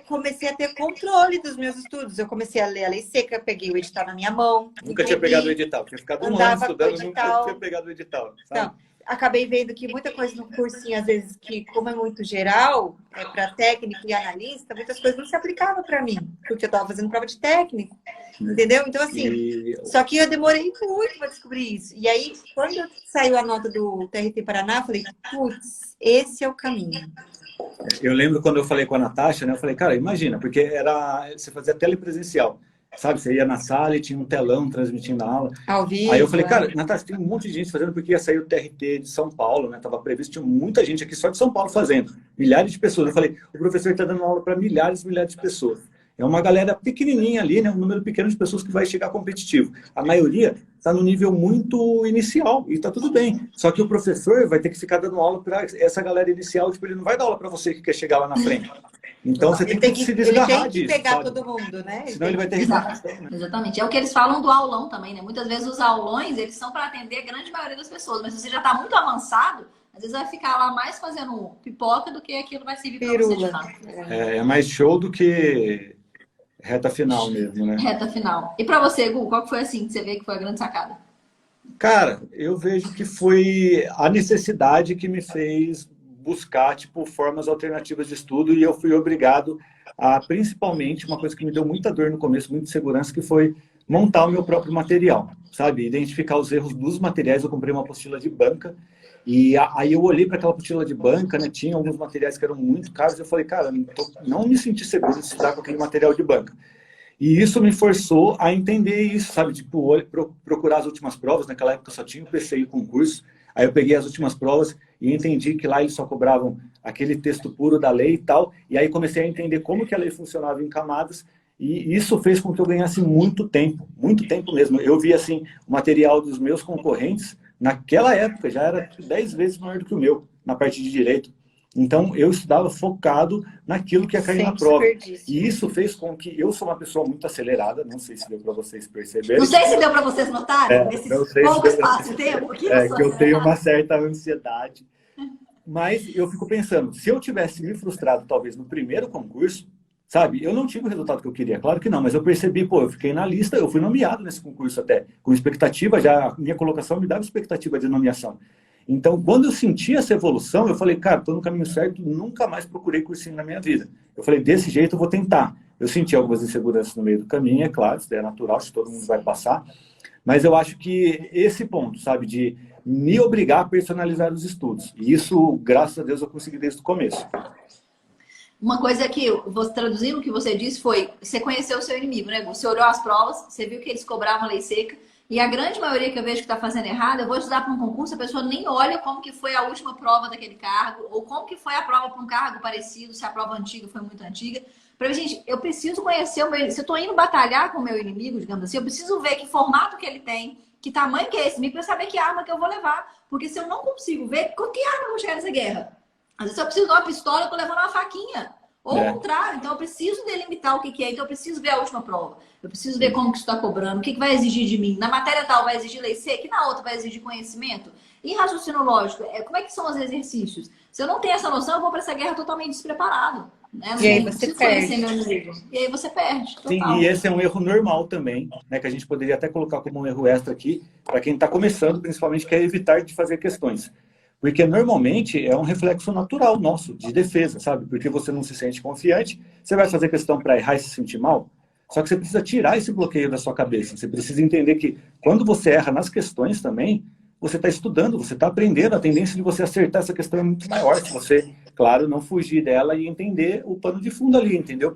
comecei a ter controle dos meus estudos. Eu comecei a ler a lei seca, peguei o edital na minha mão. Nunca tinha pegado o edital. Tinha ficado um ano estudando, nunca tinha pegado o edital. Sabe? Então, acabei vendo que muita coisa no cursinho, às vezes, que como é muito geral, para técnico e analista, muitas coisas não se aplicavam para mim, porque eu estava fazendo prova de técnico, entendeu? Então, assim, só que eu demorei muito para descobrir isso. E aí, quando saiu a nota do TRT Paraná, eu falei, putz, esse é o caminho. Eu lembro quando eu falei com a Natasha, né? Eu falei, cara, imagina, porque você fazia telepresencial, sabe? Você ia na sala e tinha um telão transmitindo a aula. Ao vivo, aí eu falei, cara, Natasha, tem um monte de gente fazendo porque ia sair o TRT de São Paulo, né? Tava previsto, tinha muita gente aqui só de São Paulo fazendo. Milhares de pessoas. Eu falei, o professor está dando aula para milhares e milhares de pessoas. É uma galera pequenininha ali, né? Um número pequeno de pessoas que vai chegar competitivo. A maioria está no nível muito inicial e está tudo bem. Só que o professor vai ter que ficar dando aula para essa galera inicial. Tipo, ele não vai dar aula para você que quer chegar lá na frente. Então você tem que se desgarrar disso. Ele tem que pegar sabe? todo mundo, né? Senão ele vai ter reclamação, né? Exatamente. É o que eles falam do aulão também, né? Muitas vezes os aulões, eles são para atender a grande maioria das pessoas. Mas se você já está muito avançado, às vezes vai ficar lá mais fazendo pipoca do que aquilo vai servir para você de fato. É mais show do que reta final mesmo, né? Reta final. E para você, Gu, qual que foi assim que você vê que foi a grande sacada? Cara, eu vejo que foi a necessidade que me fez buscar, tipo, formas alternativas de estudo e eu fui obrigado a, principalmente, uma coisa que me deu muita dor no começo, muita segurança, que foi montar o meu próprio material, sabe? Identificar os erros dos materiais. Eu comprei uma apostila de banca e aí eu olhei para aquela apostila de banca, né? Tinha alguns materiais que eram muito caros e eu falei, cara, não me senti seguro de estudar com aquele material de banca. E isso me forçou a entender isso, sabe? Tipo, procurar as últimas provas. Naquela época só tinha o PCI concurso. Aí eu peguei as últimas provas e entendi que lá eles só cobravam aquele texto puro da lei e tal. E aí comecei a entender como que a lei funcionava em camadas. E isso fez com que eu ganhasse muito tempo mesmo. Eu vi, assim, o material dos meus concorrentes, naquela época, já era 10 vezes maior do que o meu, na parte de direito. Então, eu estudava focado naquilo que ia cair na prova. E isso fez com que eu sou uma pessoa muito acelerada, não sei se deu para vocês perceberem. Não sei se deu para vocês notarem, nesses pouco espaço de tempo. Que eu tenho uma certa ansiedade. Mas eu fico pensando, se eu tivesse me frustrado, talvez, no primeiro concurso, sabe, eu não tive o resultado que eu queria, claro que não, mas eu percebi, pô, eu fiquei na lista, eu fui nomeado nesse concurso até, com expectativa, já a minha colocação me dava expectativa de nomeação. Então, quando eu senti essa evolução, eu falei, cara, estou no caminho certo, nunca mais procurei cursinho na minha vida. Eu falei, desse jeito eu vou tentar. Eu senti algumas inseguranças no meio do caminho, é claro, isso é natural, isso todo mundo vai passar. Mas eu acho que esse ponto, sabe, de me obrigar a personalizar os estudos. E isso, graças a Deus, eu consegui desde o começo. Uma coisa que, você traduzindo o que você disse, foi, você conheceu o seu inimigo, né, Gu? Você olhou as provas, você viu que eles cobravam lei seca, e a grande maioria que eu vejo que está fazendo errado, eu vou estudar para um concurso, a pessoa nem olha como que foi a última prova daquele cargo, ou como que foi a prova para um cargo parecido, se a prova antiga foi muito antiga. Para gente, eu preciso conhecer o meu... Se eu estou indo batalhar com o meu inimigo, digamos assim, eu preciso ver que formato que ele tem, que tamanho que é esse inimigo, para saber que arma que eu vou levar. Porque se eu não consigo ver, com que arma eu vou chegar nessa guerra? Às vezes eu preciso de uma pistola, eu estou levando uma faquinha. Ou ao contrário, então eu preciso delimitar o que é, então eu preciso ver a última prova. Eu preciso ver como que isso está cobrando, o que vai exigir de mim. Na matéria tal vai exigir lei seca, e na outra vai exigir conhecimento. E raciocínio lógico, como é que são os exercícios? Se eu não tenho essa noção, eu vou para essa guerra totalmente despreparado. Né? E aí você perde. E aí você perde. Total. Sim, e esse é um erro normal também, né, que a gente poderia até colocar como um erro extra aqui, para quem está começando, principalmente, quer evitar de fazer questões. Porque normalmente é um reflexo natural nosso, de defesa, sabe? Porque você não se sente confiante, você vai fazer questão para errar e se sentir mal. Só que você precisa tirar esse bloqueio da sua cabeça. Você precisa entender que quando você erra nas questões também, você está estudando, você está aprendendo. A tendência de você acertar essa questão é muito maior. Se você, claro, não fugir dela e entender o pano de fundo ali, entendeu?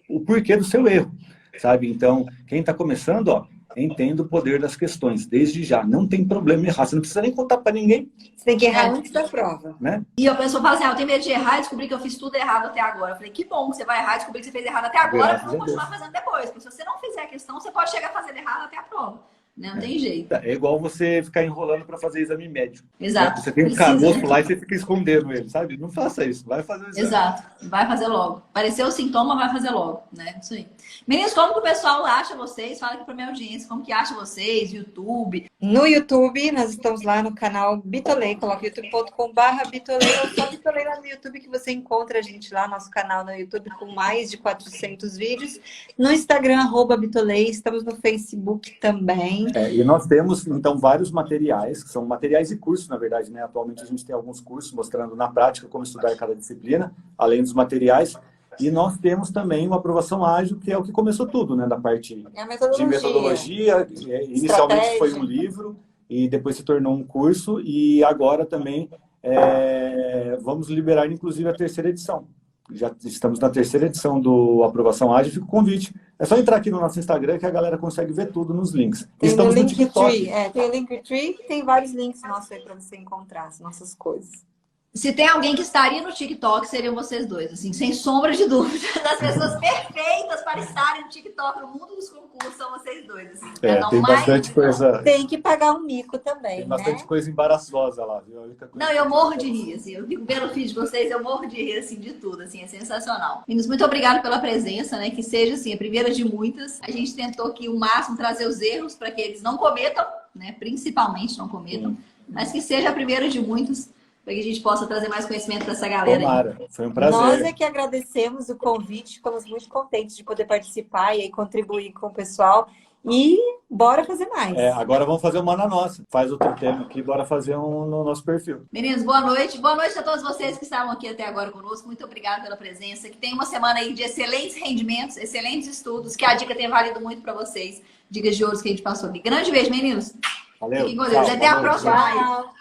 O porquê do seu erro, sabe? Então, quem está começando, ó, entenda o poder das questões, desde já. Não tem problema errar. Você não precisa nem contar para ninguém. Você tem que errar antes da prova. Né? E a pessoa fala assim, eu tenho medo de errar e descobrir que eu fiz tudo errado até agora. Eu falei, que bom que você vai errar e descobrir que você fez errado até agora, para não continuar fazendo depois. Porque se você não fizer a questão, você pode chegar fazendo errado até a prova. Não tem jeito. É igual você ficar enrolando para fazer exame médico. Exato. Você tem um caroço lá e você fica escondendo ele, sabe? Não faça isso, vai fazer o exame. Exato, vai fazer logo. Apareceu o sintoma, vai fazer logo, né? Isso aí. Meninas, como que o pessoal acha vocês? Fala aqui pra minha audiência, como que acha vocês, YouTube? No YouTube, nós estamos lá no canal Bitolei, coloca youtube.com/Bitolei, ou só Bitolei lá no YouTube que você encontra a gente lá, nosso canal no YouTube com mais de 400 vídeos. No Instagram, @Bitolei, estamos no Facebook também. E nós temos, então, vários materiais, que são materiais e cursos, na verdade, né? Atualmente a gente tem alguns cursos mostrando na prática como estudar cada disciplina, além dos materiais. E nós temos também uma aprovação ágil, que é o que começou tudo, né? Da parte de metodologia. Inicialmente foi um livro, e depois se tornou um curso, e agora também vamos liberar, inclusive, a terceira edição. Já estamos na terceira edição do Aprovação Ágil. Fica o convite. É só entrar aqui no nosso Instagram que a galera consegue ver tudo nos links. Estamos no TikTok. Tem o Linktree, tem vários links nossos aí para você encontrar as nossas coisas. Se tem alguém que estaria no TikTok, seriam vocês dois, assim, sem sombra de dúvida. Das pessoas perfeitas para estarem no TikTok, no mundo dos concursos, são vocês dois. Assim, tem bastante coisa. Tem que pagar um mico também, tem bastante coisa embaraçosa lá, viu? Não, eu morro de rir, assim. Eu fico vendo o feed de vocês, eu morro de rir, assim, de tudo, assim, é sensacional. Meninos, muito obrigada pela presença, né? Que seja, assim, a primeira de muitas. A gente tentou aqui o máximo trazer os erros para que eles não cometam, né? Principalmente não cometam, mas que seja a primeira de muitos, para que a gente possa trazer mais conhecimento para essa galera. Tomara. Foi um prazer. Nós é que agradecemos o convite, ficamos muito contentes de poder participar e aí contribuir com o pessoal. E bora fazer mais. Agora vamos fazer uma na nossa. Faz outro tema aqui, bora fazer um no nosso perfil. Meninos, boa noite. Boa noite a todos vocês que estavam aqui até agora conosco. Muito obrigada pela presença. Que tenha uma semana aí de excelentes rendimentos, excelentes estudos, que a dica tenha valido muito para vocês. Dicas de ouro que a gente passou aqui. Grande beijo, meninos. Valeu. Fiquem com Deus. Até a próxima live.